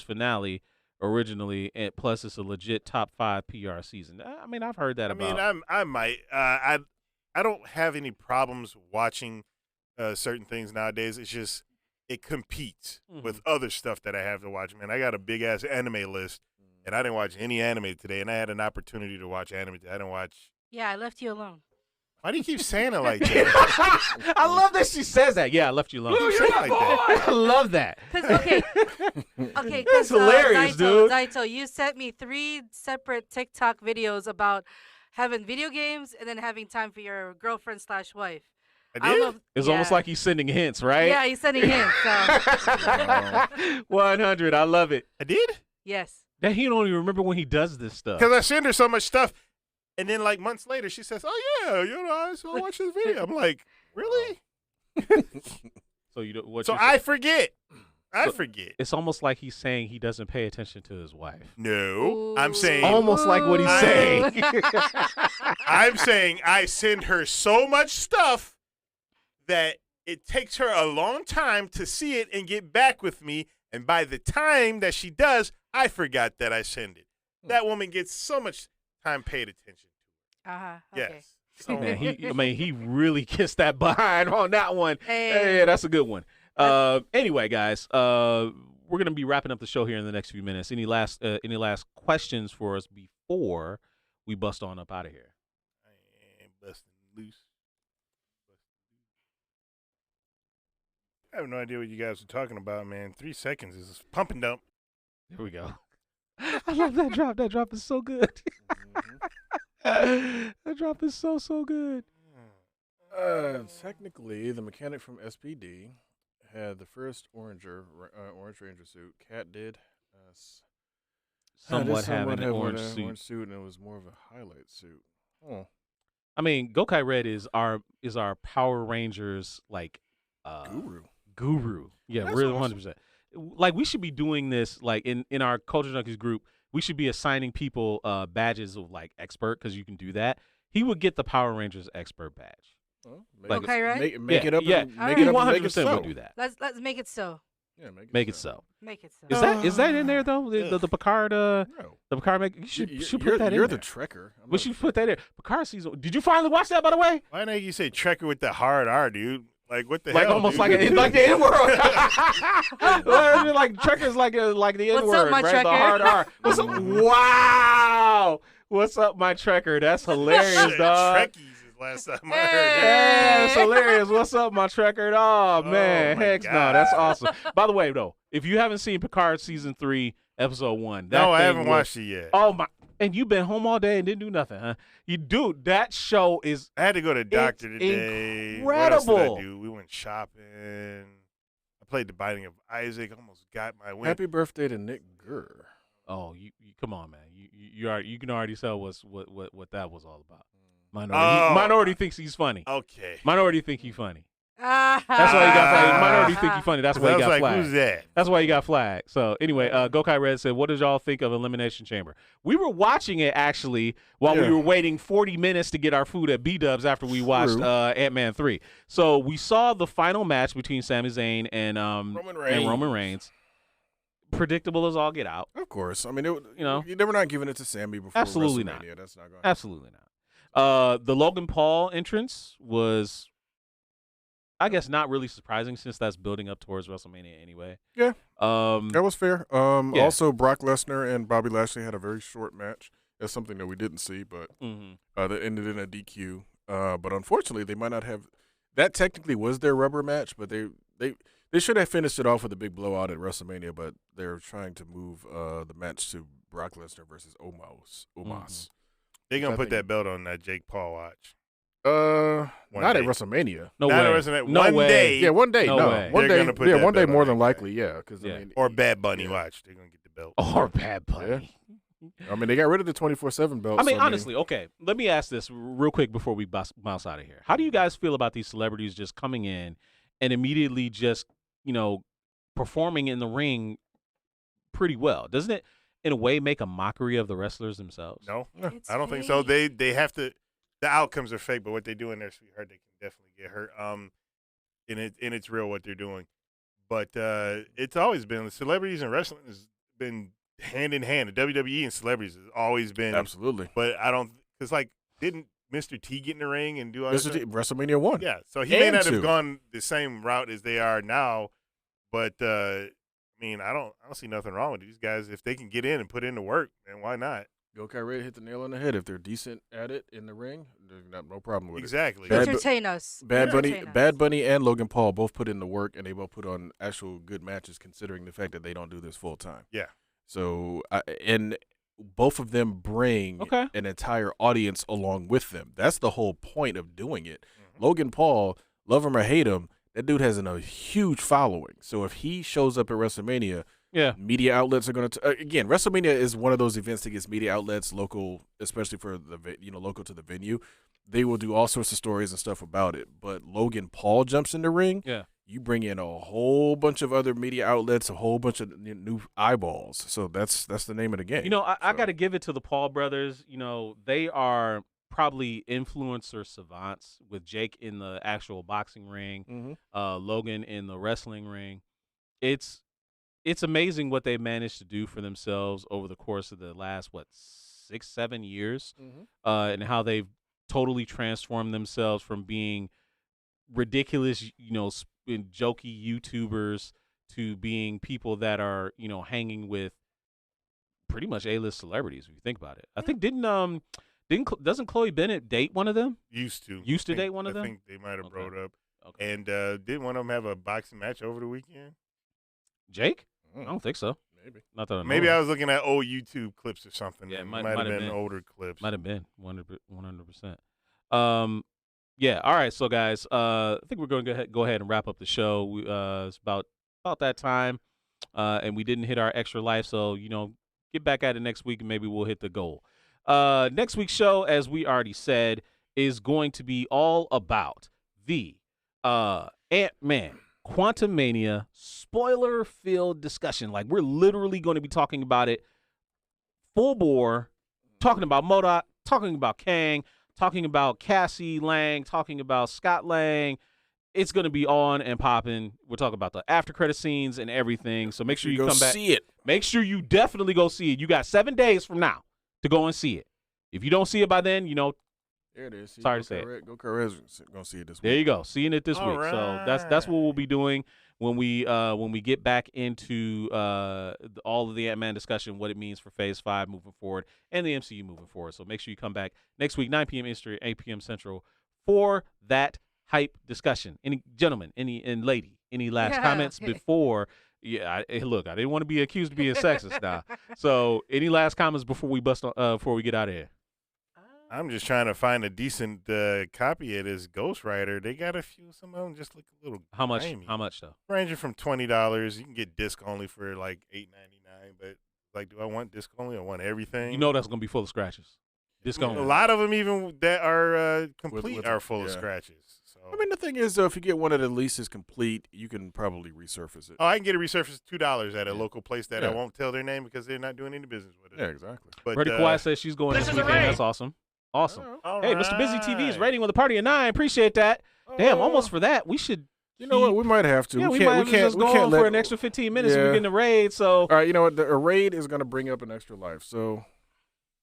finale originally, and plus it's a legit top 5 PR season. I mean, I've heard that about. I mean, I might. I don't have any problems watching certain things nowadays. It's just it competes with other stuff that I have to watch. Man, I got a big ass anime list, and I didn't watch any anime today, and I had an opportunity to watch anime. I didn't watch. Yeah, I left you alone. Why do you keep saying it like that? I love that she says that. Yeah, I left you alone. You're like that. I love that. Okay, that's hilarious, dude. Daito, you sent me 3 separate TikTok videos about having video games and then having time for your girlfriend/wife. I did? It's almost like he's sending hints, right? Yeah, he's sending hints. So. 100. I love it. I did? Yes. That he don't even remember when he does this stuff. Because I send her so much stuff. And then, like, months later, she says, oh, yeah, I saw watch this video. I'm like, really? So I forget. I forget. It's almost like he's saying he doesn't pay attention to his wife. No. Ooh. I'm saying. Almost like what he's saying. I'm saying I send her so much stuff that it takes her a long time to see it and get back with me. And by the time that she does, I forgot that I send it. That woman gets so much time paid attention to. Okay. Yes. So, man, he really kissed that behind on that one. Hey, that's a good one. Anyway, guys, we're gonna be wrapping up the show here in the next few minutes. Any last questions for us before we bust on up out of here? I am busting loose. I have no idea what you guys are talking about, man. 3 seconds is pump and dump. Here we go. I love that drop. That drop is so good. That drop is so good. Technically, the mechanic from SPD had the first Orange Ranger suit. Cat did. Somewhat having an orange suit, and it was more of a highlight suit. Oh. I mean, Gokai Red is our Power Rangers like guru. Yeah, That's we're awesome. 100%. Like we should be doing this like in our Culture Junkies group. We should be assigning people badges of like expert because you can do that. He would get the Power Rangers expert badge. Oh, Like, Okay, right? Make it up. Yeah, And, All make right. it up. And 100% make it so. would do that. Let's make it so. Yeah, Make it so. Make it so. Is that in there though? The Picard No. the Picard make you should put that in. You're there. the Trekker. We should put that in. Picard season. Did you finally watch that by the way? Why not you say Trekker with the hard R, dude? Like what the Like hell? almost dude? like like the N word. Like Trekker's like the N What's word, up, my right? The Trekker? hard R. What's up? Wow. What's up, my Trekker? That's hilarious, dog. Trekkies is last time I heard Yeah, that. it's hilarious. What's up, my Trekker? Oh man, my heck no, God. that's awesome. By the way, though, if you haven't seen Picard season 3, episode 1, that No, I thing haven't was- watched it yet. Oh my! And you've been home all day and didn't do nothing, huh? You do. That show is I had to go to the doctor It's today. What else did incredible. I do? We went shopping. I played The Binding of Isaac. Almost got my win. Happy birthday to Nick Gurr. Oh, you come on, man. You can already tell what that was all about. Oh. Minority thinks he's funny. Okay. Minority think he's funny. That's That's why he got flagged. Minority think he's funny. That's I why he was got like, flagged. who's that? That's why he got flagged. So anyway, Gokai Red said, "What did y'all think of Elimination Chamber?" We were watching it actually while we Yeah. were waiting 40 minutes to get our food at B-Dubs after we watched True. Ant-Man 3. So we saw the final match between Sami Zayn and Roman Reigns. Predictable as all get out. Of course. I mean, they were not giving it to Sammy before Absolutely not. WrestleMania. That's not going. Absolutely not. The Logan Paul entrance was, I guess, not really surprising since that's building up towards WrestleMania anyway. Yeah. That was fair. Yeah. Also, Brock Lesnar and Bobby Lashley had a very short match. That's something that we didn't see, but that ended in a DQ. But unfortunately, they might not have. That technically was their rubber match, but they should have finished it off with a big blowout at WrestleMania. But they're trying to move the match to Brock Lesnar versus Omos. They're going I to put think- that belt on that Jake Paul watch. Not day. at WrestleMania. No Not way. at WrestleMania. No one way. day. Yeah, one day. No No, way. one They're day. gonna put Yeah, that one day belt more on than that guy. likely. Yeah, because Yeah. I mean, Or Bad Bunny yeah. watch. They're going to get the belt. Or Bad Bunny. I mean, they got rid of the 24/7 belt. I mean, so, honestly, okay. Let me ask this real quick before we bounce out of here. How do you guys feel about these celebrities just coming in and immediately just, performing in the ring pretty well? Doesn't it, in a way, make a mockery of the wrestlers themselves? No, It's I don't think so. fake. They have to. The outcomes are fake, but what they do in there, sweetheart, they can definitely get hurt. And it's real what they're doing. But it's always been celebrities and wrestling has been hand in hand. The WWE and celebrities has always been absolutely. But I don't. It's like didn't Mr. T get in the ring and do all this? Mr. T, WrestleMania 1. Yeah, so he may And not 2. have gone the same route as they are now, but I mean, I don't see nothing wrong with these guys if they can get in and put in the work, then why not? Gokai Red hit the nail on the head. If they're decent at it in the ring, there's no problem with Exactly. Bad Bu- Entertain us. Bad Bunny, Entertain us. Bad Bunny, and Logan Paul both put in the work, and they both put on actual good matches, considering the fact that they don't do this full time. Yeah. So, and both of them bring an entire audience along with them. That's the whole point of doing it. Mm-hmm. Logan Paul, love him or hate him, that dude has a huge following. So if he shows up at WrestleMania, media outlets are going to again. WrestleMania is one of those events that gets media outlets local, especially for the local to the venue. They will do all sorts of stories and stuff about it. But Logan Paul jumps in the ring. Yeah. You bring in a whole bunch of other media outlets, a whole bunch of new eyeballs. So that's the name of the game. I got to give it to the Paul brothers. They are probably influencer savants with Jake in the actual boxing ring, Logan in the wrestling ring. It's amazing what they managed to do for themselves over the course of the last 6-7 years, and how they've totally transformed themselves from being ridiculous, jokey YouTubers to being people that are, hanging with pretty much A-list celebrities. If you think about it, I think doesn't Chloe Bennett date one of them? Used to date one of them. I think they might have brought up. Okay. And didn't one of them have a boxing match over the weekend? Jake? I don't think so. Maybe. Not that I know Maybe of. I was looking at old YouTube clips or something. Yeah, It might have have been been. older clips. Might have been 100%. Yeah. All right. So, guys, I think we're going to go ahead and wrap up the show. It's about that time, and we didn't hit our extra life. So, get back at it next week, and maybe we'll hit the goal. Next week's show, as we already said, is going to be all about the Ant-Man Quantumania spoiler-filled discussion. Like, we're literally going to be talking about it full bore, talking about MODOK, talking about Kang, talking about Cassie Lang, talking about Scott Lang. It's going to be on and popping. We're talking about the after credit scenes and everything. So make sure you go come back. see it. Make sure you definitely go see it. You got 7 days from now to go and see it. If you don't see it by then, There it is. Sorry to say it. Go Correz gonna see it this week. There you go, seeing it this All week. So that's what we'll be doing when we get back into all of the Ant-Man discussion, what it means for Phase 5 moving forward, and the MCU moving forward. So make sure you come back next week, 9 p.m. Eastern, 8 p.m. Central, for that hype discussion. Any gentlemen, any last comments before? Yeah, look, I didn't want to be accused of being sexist now. So any last comments before we before we get out of here? I'm just trying to find a decent copy of this Ghost Rider. They got a few. Some of them just look a little. How much? grimy. How much though? Ranging from $20. You can get disc only for like $8.99. But like, do I want disc only? I want everything. You know that's gonna be full of scratches. Disc only. A lot of them, even that are complete, with are full of yeah. scratches. So. I mean, the thing is, though, if you get one that at least is complete, you can probably resurface it. Oh, I can get it resurfaced $2 at a local place that I Yeah. won't tell their name because they're not doing any business with it. Yeah, exactly. But Pretty Quiet says she's going this weekend. That's awesome. Awesome. all Hey, Mr. Busy TV is right. rating with a party of 9. Appreciate that. Damn, almost for that. We should. You know what? We might have to. Yeah, we can't, might we can't, just we go can't on let, for an extra 15 minutes. Yeah. We're getting a raid. So, All right, you know what? The raid is going to bring up an extra life. So,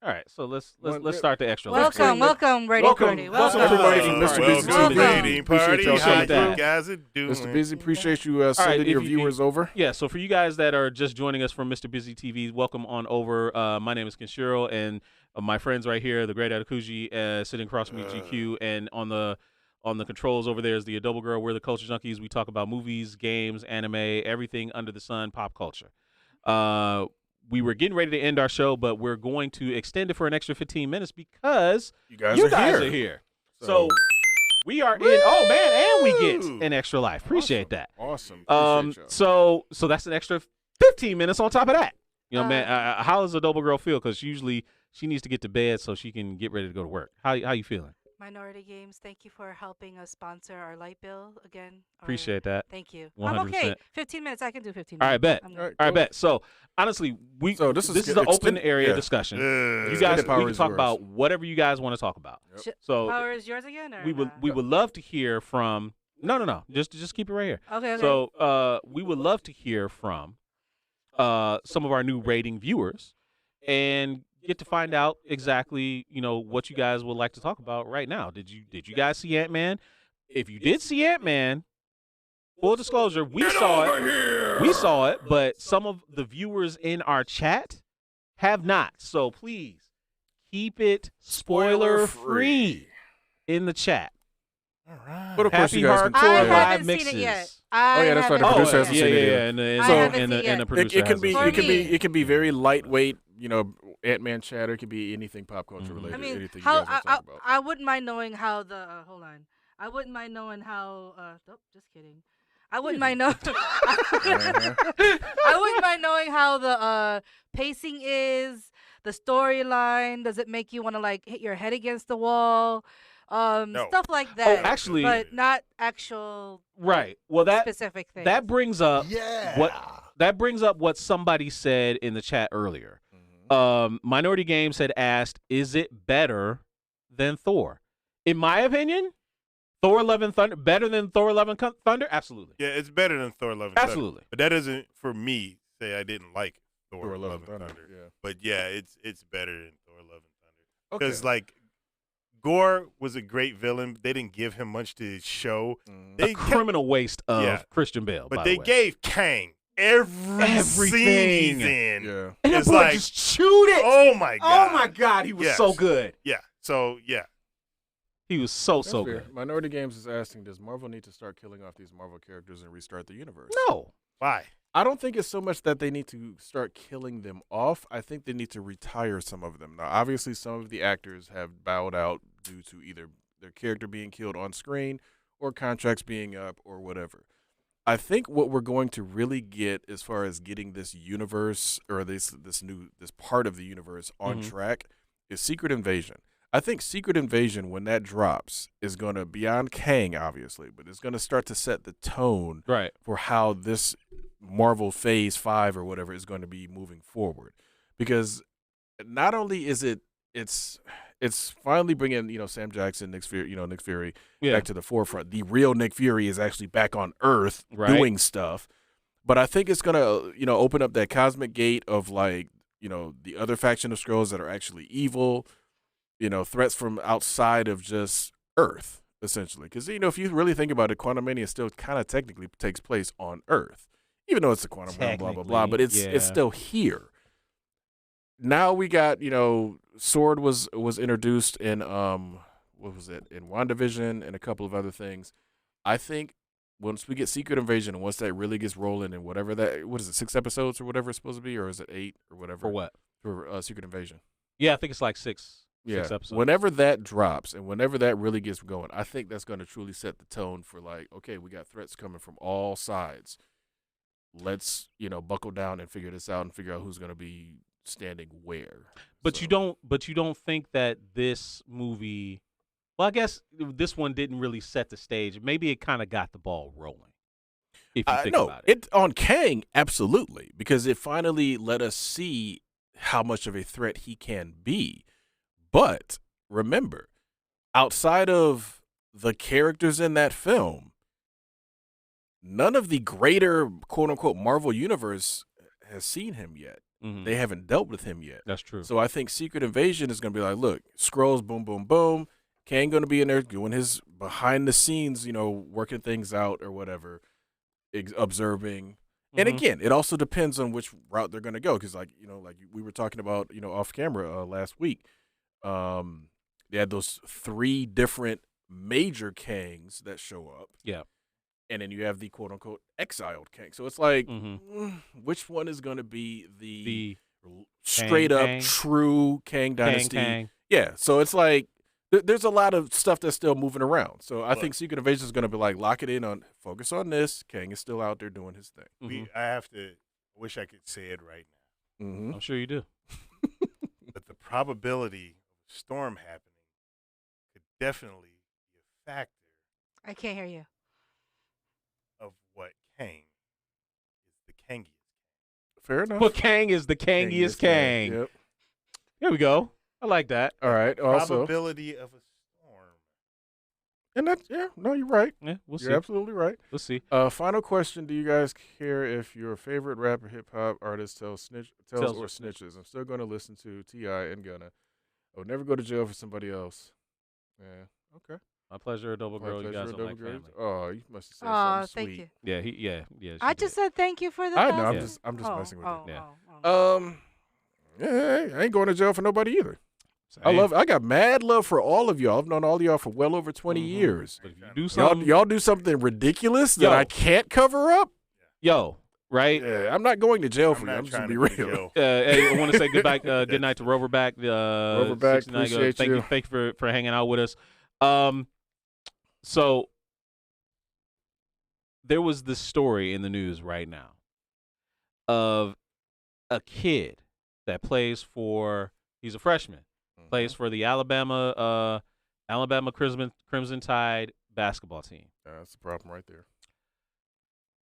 all right. So let's Well, start the extra. Welcome, rating party. Welcome, everybody, from Mr. Busy Welcome, TV. rating Appreciate party. y'all How coming you through. guys are doing? Mr. Busy, appreciate you sending right, your if you- viewers over. Yeah, so for you guys that are just joining us from Mr. Busy TV, welcome on over. My name is Kenshiro, and my friends right here, the great Atakuji, sitting across from me, GQ, and on the controls over there is the Adobe Girl. We're the Culture Junkies. We talk about movies, games, anime, everything under the sun, pop culture. We were getting ready to end our show, but we're going to extend it for an extra 15 minutes because You guys are here. So we are in. Oh man, and we get an extra life. Appreciate that. Awesome. Appreciate y'all. So that's an extra 15 minutes on top of that. Man, how does Adobe Girl feel? Because usually she needs to get to bed so she can get ready to go to work. How you feeling? Minority Games, thank you for helping us sponsor our light bill again. Appreciate that. Thank you. 100%. I'm okay. 15 minutes. I can do 15 minutes. All right, bet. I'm All good. right, bet. So honestly, this is an open area discussion. You guys, we can talk about whatever you guys want to talk about. So Power is yours again, or we would love to hear from. No. Just keep it right here. Okay. So we would love to hear from some of our new rating viewers and get to find out exactly what you guys would like to talk about right now. Did you guys see Ant-Man? If you did see Ant-Man, full disclosure, we saw it, but some of the viewers in our chat have not. So please keep it spoiler free in the chat. All right. But of course, Happy you guys can. I hardcore live haven't mixes. seen it yet. Oh, yeah, that's right. The producer hasn't seen it yet. and I haven't seen it the yet. producer It can be. hasn't. It can be very lightweight. Ant-Man chatter. It could be anything pop culture related. I mean, anything how you guys want to talk about. I wouldn't mind knowing how the hold on. I wouldn't mind knowing how. Just kidding. I wouldn't mind knowing. I wouldn't mind knowing how the pacing is, the storyline. Does it make you want to like hit your head against the wall? Stuff like that. Actually, but not actual. Right. Well, that specific things. that brings up what somebody said in the chat earlier. Minority Games had asked, "Is it better than Thor?" In my opinion, Thor: Love and Thunder better than Thor: Love and Thunder. Absolutely. Yeah, it's better than Thor: Love and Thunder. Absolutely. But that doesn't, for me, say I didn't like Thor: Thor: Love and Thunder. Yeah. But yeah, it's better than Thor: Love and Thunder. Okay. Because like Gore was a great villain. They didn't give him much to show. A criminal waste of Christian Bale. But by they the way. gave Kang everything he's in. Yeah. And that It's boy like, just chewed it. oh my god. Oh my god, he was Yes. so good. Yeah. So yeah. He was so That's fair. good. Minority Games is asking, does Marvel need to start killing off these Marvel characters and restart the universe? No. Why? I don't think it's so much that they need to start killing them off. I think they need to retire some of them. Now, obviously, some of the actors have bowed out due to either their character being killed on screen or contracts being up or whatever. I think what we're going to really get as far as getting this universe or this part of the universe on track is Secret Invasion. I think Secret Invasion, when that drops, is going to, beyond Kang, obviously, but it's going to start to set the tone for how this Marvel Phase 5 or whatever is going to be moving forward. Because not only is it's finally bringing, Sam Jackson, Nick Fury back to the forefront. The real Nick Fury is actually back on Earth doing stuff. But I think it's going to, open up that cosmic gate of like, the other faction of Skrulls that are actually evil, threats from outside of just Earth, essentially. Because, if you really think about it, Quantumania still kind of technically takes place on Earth, even though it's a quantum realm, blah, blah, blah. But it's still here. Now we got, Sword was introduced in, what was it, in WandaVision and a couple of other things. I think once we get Secret Invasion and once that really gets rolling and whatever what is it, 6 episodes or whatever it's supposed to be, or is it 8 or whatever? For what? For Secret Invasion. Yeah, I think it's like 6 episodes. Whenever that drops and whenever that really gets going, I think that's going to truly set the tone for like, okay, we got threats coming from all sides. Let's, buckle down and figure this out and figure out who's going to be standing where. But you don't think that this movie, well, I guess this one didn't really set the stage. Maybe it kind of got the ball rolling. If you think about it. On Kang, absolutely, because it finally let us see how much of a threat he can be. But remember, outside of the characters in that film, none of the greater quote unquote Marvel universe has seen him yet. They haven't dealt with him yet. That's true. So I think Secret Invasion is going to be like, look, Skrulls, boom, boom, boom. Kang going to be in there doing his behind the scenes, working things out or whatever, observing. And again, it also depends on which route they're going to go. Because like we were talking about, off camera last week, they had those 3 different major Kangs that show up. Yeah. And then you have the quote unquote exiled Kang. So it's like, which one is going to be the straight up true Kang dynasty? Kang. Yeah. So it's like, there's a lot of stuff that's still moving around. So I think Secret Invasion is going to be like, lock it in on, focus on this. Kang is still out there doing his thing. I wish I could say it right now. I'm sure you do. But the probability of a storm happening could definitely be a factor. I can't hear you. Of what Kang is the kangiest. Fair enough. But Kang is the kangiest Kang. Yep. Here we go. I like that. All right. Also, probability of a storm. And that's you're right. Yeah, we'll see. You're absolutely right. We'll see. Final question: do you guys care if your favorite rapper, hip hop artist tells or snitches? I'm still going to listen to T.I. and Gunna. I would never go to jail for somebody else. Yeah. Okay. My pleasure, Double Girl. You guys are like family. Oh, you must have said something thank sweet. you. Yeah. I just said thank you for the. I know. I'm just messing with you. I ain't going to jail for nobody either. Same. I got mad love for all of y'all. I've known all of y'all for well over 20 years. But if you do something, y'all do something ridiculous that I can't cover up. Right? Yeah, I'm not going to jail for you. I'm just gonna be real. Hey, I want to say good night to Roverback. Roverback, appreciate you. Thank you for hanging out with us. So there was this story in the news right now of a kid that plays for. He's a freshman. Plays for the Alabama Crimson Tide basketball team. That's the problem right there.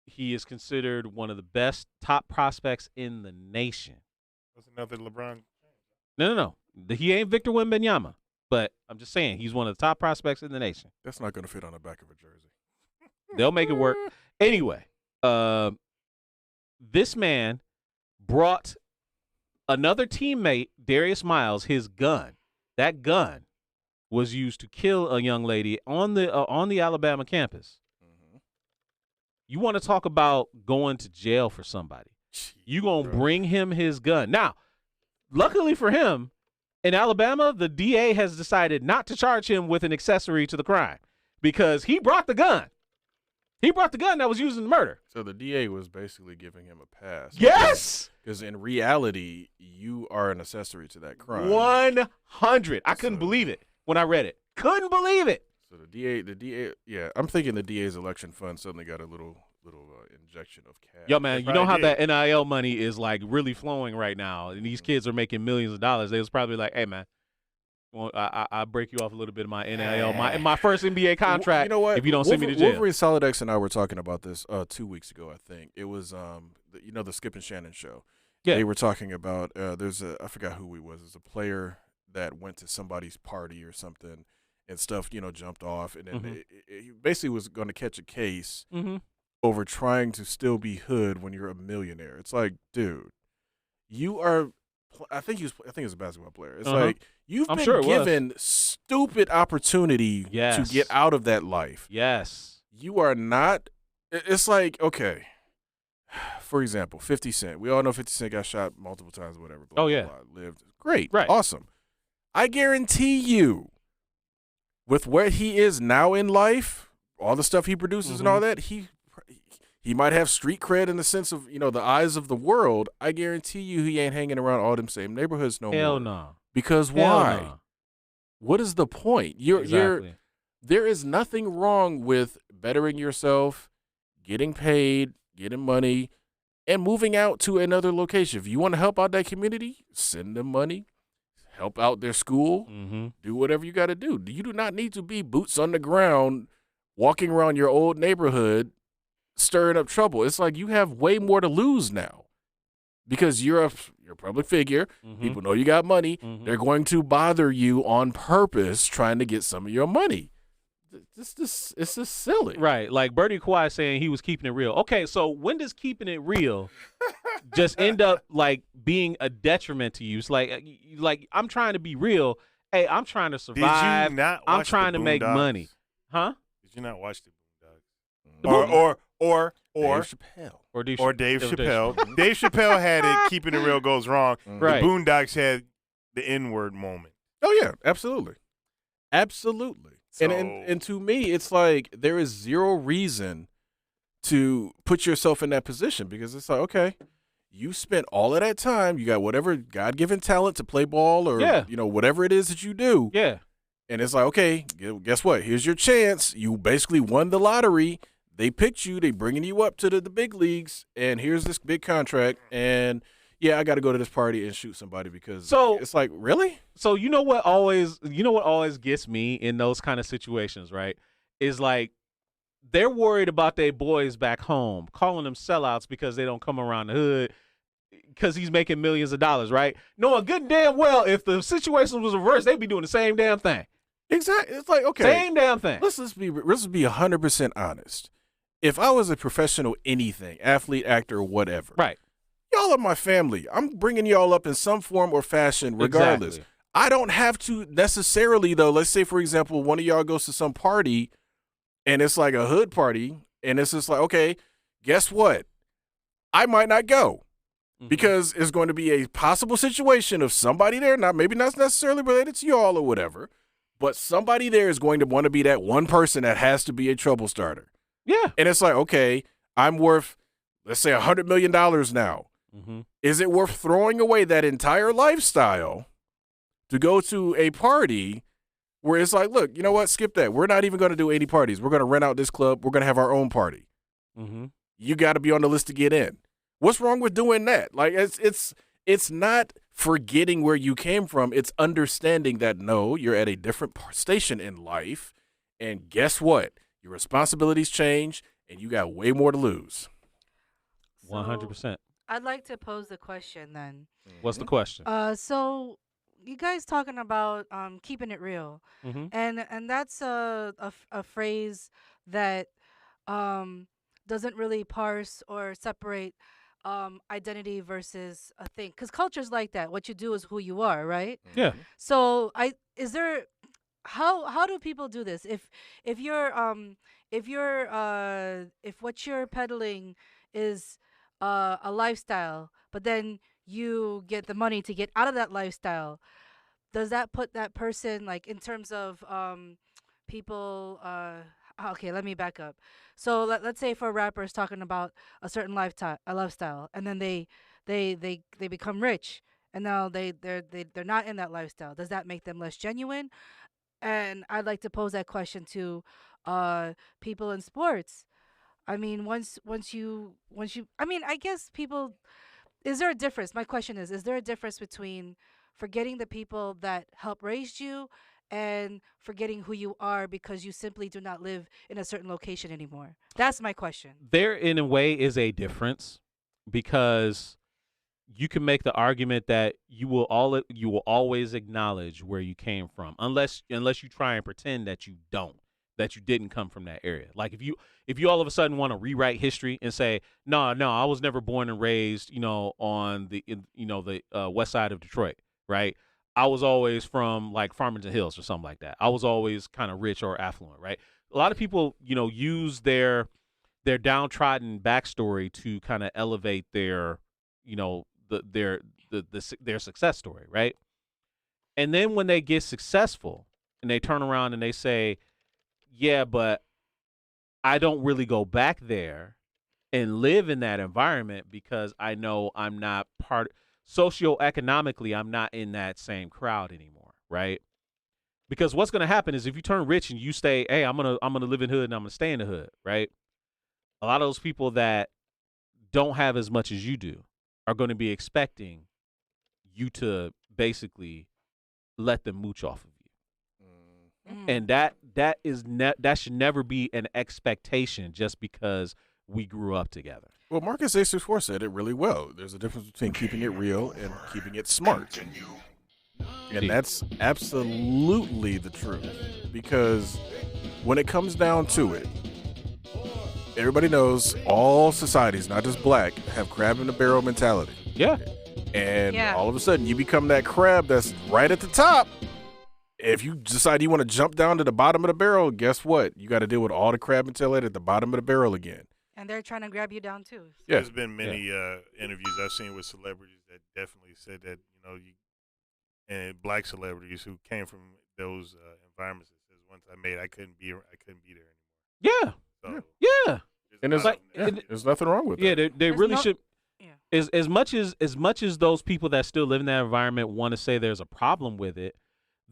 He is considered one of the best top prospects in the nation. What's another LeBron? No. He ain't Victor Wembanyama, but I'm just saying he's one of the top prospects in the nation. That's not going to fit on the back of a jersey. They'll make it work. Anyway, this man brought another teammate, Darius Miles, his gun. That gun was used to kill a young lady on the Alabama campus. You want to talk about going to jail for somebody? You gonna bring him his gun? Now, luckily for him, in Alabama, the DA has decided not to charge him with an accessory to the crime because he brought the gun. He brought the gun that was used in the murder. So the DA was basically giving him a pass. Yes. Because in reality, you are an accessory to that crime. 100. I couldn't believe it when I read it. Couldn't believe it. So the DA, yeah, I'm thinking the DA's election fund suddenly got a little injection of cash. Yo, man, you know how that NIL money is like really flowing right now, and these kids are making millions of dollars. They was probably like, hey, man, well, I break you off a little bit of my NIL, my first NBA contract. You know what? If you don't send me to jail. Wolverine Solid X and I were talking about this 2 weeks ago. I think it was the Skip and Shannon show. Yeah, they were talking about I forgot who he was. It was a player that went to somebody's party or something, and stuff jumped off, and then he basically was going to catch a case over trying to still be hood when you're a millionaire. It's like, dude, you are. I think he was a basketball player. It's like you've been given stupid opportunity to get out of that life. Yes, you are not. It's like, okay, for example, 50 Cent. We all know 50 Cent got shot multiple times, whatever. Blah, blah, blah, lived great, right, awesome. I guarantee you, with where he is now in life, all the stuff he produces and all that, he might have street cred in the sense of, the eyes of the world. I guarantee you he ain't hanging around all them same neighborhoods no more. Hell no. Because why? What is the point? There is nothing wrong with bettering yourself, getting paid, getting money, and moving out to another location. If you want to help out that community, send them money, help out their school, do whatever you got to do. You do not need to be boots on the ground, walking around your old neighborhood, stirring up trouble. It's like you have way more to lose now because you're a public figure. People know you got money. They're going to bother you on purpose trying to get some of your money. It's just silly. Right. Like Bertie Kawhi saying he was keeping it real. Okay, so when does keeping it real just end up like being a detriment to you? It's like I'm trying to be real. Hey, I'm trying to survive. Did you not watch I'm trying to make money. Huh? Did you not watch the Boondocks? Or Dave Chappelle. Or Dave Chappelle. Dave Chappelle had it, keeping it real goes wrong. Right. The Boondocks had the N-word moment. Oh, yeah, absolutely. Absolutely. So, and to me, it's like there is zero reason to put yourself in that position because it's like, okay, you spent all of that time. You got whatever God-given talent to play ball or, whatever it is that you do. Yeah. And it's like, okay, guess what? Here's your chance. You basically won the lottery. They picked you. They bringing you up to the big leagues, and here's this big contract. And yeah, I got to go to this party and shoot somebody because it's like, really? So you know what always gets me in those kind of situations, right? Is like they're worried about their boys back home, calling them sellouts because they don't come around the hood because he's making millions of dollars, right? Knowing good and damn well if the situation was reversed, they'd be doing the same damn thing. Exactly. It's like, okay, same damn thing. Let's be 100% honest. If I was a professional anything, athlete, actor, whatever, right? Y'all are my family. I'm bringing y'all up in some form or fashion regardless. Exactly. I don't have to necessarily, though. Let's say, for example, one of y'all goes to some party and it's like a hood party and it's just like, okay, guess what? I might not go because it's going to be a possible situation of somebody there, maybe not necessarily related to y'all or whatever, but somebody there is going to want to be that one person that has to be a trouble starter. Yeah. And it's like, okay, I'm worth, let's say, $100 million now. Is it worth throwing away that entire lifestyle to go to a party where it's like, look, you know what? Skip that. We're not even going to do 80 parties. We're going to rent out this club. We're going to have our own party. You got to be on the list to get in. What's wrong with doing that? Like, it's not forgetting where you came from. It's understanding that, no, you're at a different station in life. And guess what? Your responsibilities change, and you got way more to lose. 100%. I'd like to pose the question then. What's the question? So you guys talking about keeping it real, and that's a phrase that doesn't really parse or separate identity versus a thing, because culture's like that. What you do is who you are, right? Yeah. So how do people do this? If what you're peddling is a lifestyle, but then you get the money to get out of that lifestyle, does that put that person, like, in terms of people Okay, let me back up. So let's say for rappers talking about a certain lifestyle, and then they become rich, and now they're not in that lifestyle. Does that make them less genuine? And I'd like to pose that question to people in sports. I mean, once you, I mean, I guess people. Is there a difference? My question is there a difference between forgetting the people that help raise you and forgetting who you are because you simply do not live in a certain location anymore? That's my question. There, in a way, is a difference because you can make the argument that you will always acknowledge where you came from, unless you try and pretend that you didn't come from that area. Like if you all of a sudden want to rewrite history and say, no, I was never born and raised, on the west side of Detroit, right? I was always from like Farmington Hills or something like that. I was always kind of rich or affluent, right? A lot of people, use their downtrodden backstory to kind of elevate their, their success story, right? And then when they get successful and they turn around and they say, yeah, but I don't really go back there and live in that environment because I know I'm not socioeconomically, I'm not in that same crowd anymore, right? Because what's going to happen is if you turn rich and you stay, hey, I'm going to live in hood and I'm going to stay in the hood, right? A lot of those people that don't have as much as you do are going to be expecting you to basically let them mooch off of you. And that should never be an expectation just because we grew up together. Well, Marcus A64 said it really well. There's a difference between keeping it real and keeping it smart. And that's absolutely the truth. Because when it comes down to it, everybody knows all societies, not just black, have crab in the barrel mentality. Yeah. And all of a sudden you become that crab that's right at the top. If you decide you want to jump down to the bottom of the barrel, guess what? You got to deal with all the crab mentality at the bottom of the barrel again. And they're trying to grab you down too. Yeah. There's been many interviews I've seen with celebrities that definitely said that, and black celebrities who came from those environments. It says once I couldn't be there anymore. Yeah. So, yeah. And there's nothing wrong with that. Yeah, they really should. Yeah. As much as those people that still live in that environment want to say there's a problem with it,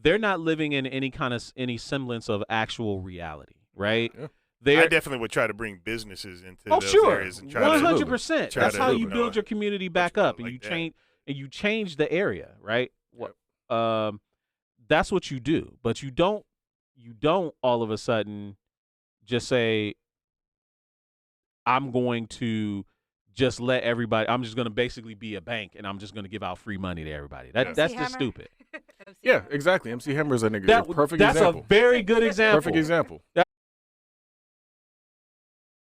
they're not living in any semblance of actual reality, right? Yeah. I definitely would try to bring businesses into those areas and try 100%. to That's how you build your community back up, and you change the area, right? That's what you do, but you don't all of a sudden just say, I'm going to just let everybody. I'm just going to basically be a bank, and I'm just going to give out free money to everybody. That's just stupid. Yeah, exactly. MC Hammer's a nigga. Perfect that's example. That's a very good example. Perfect example.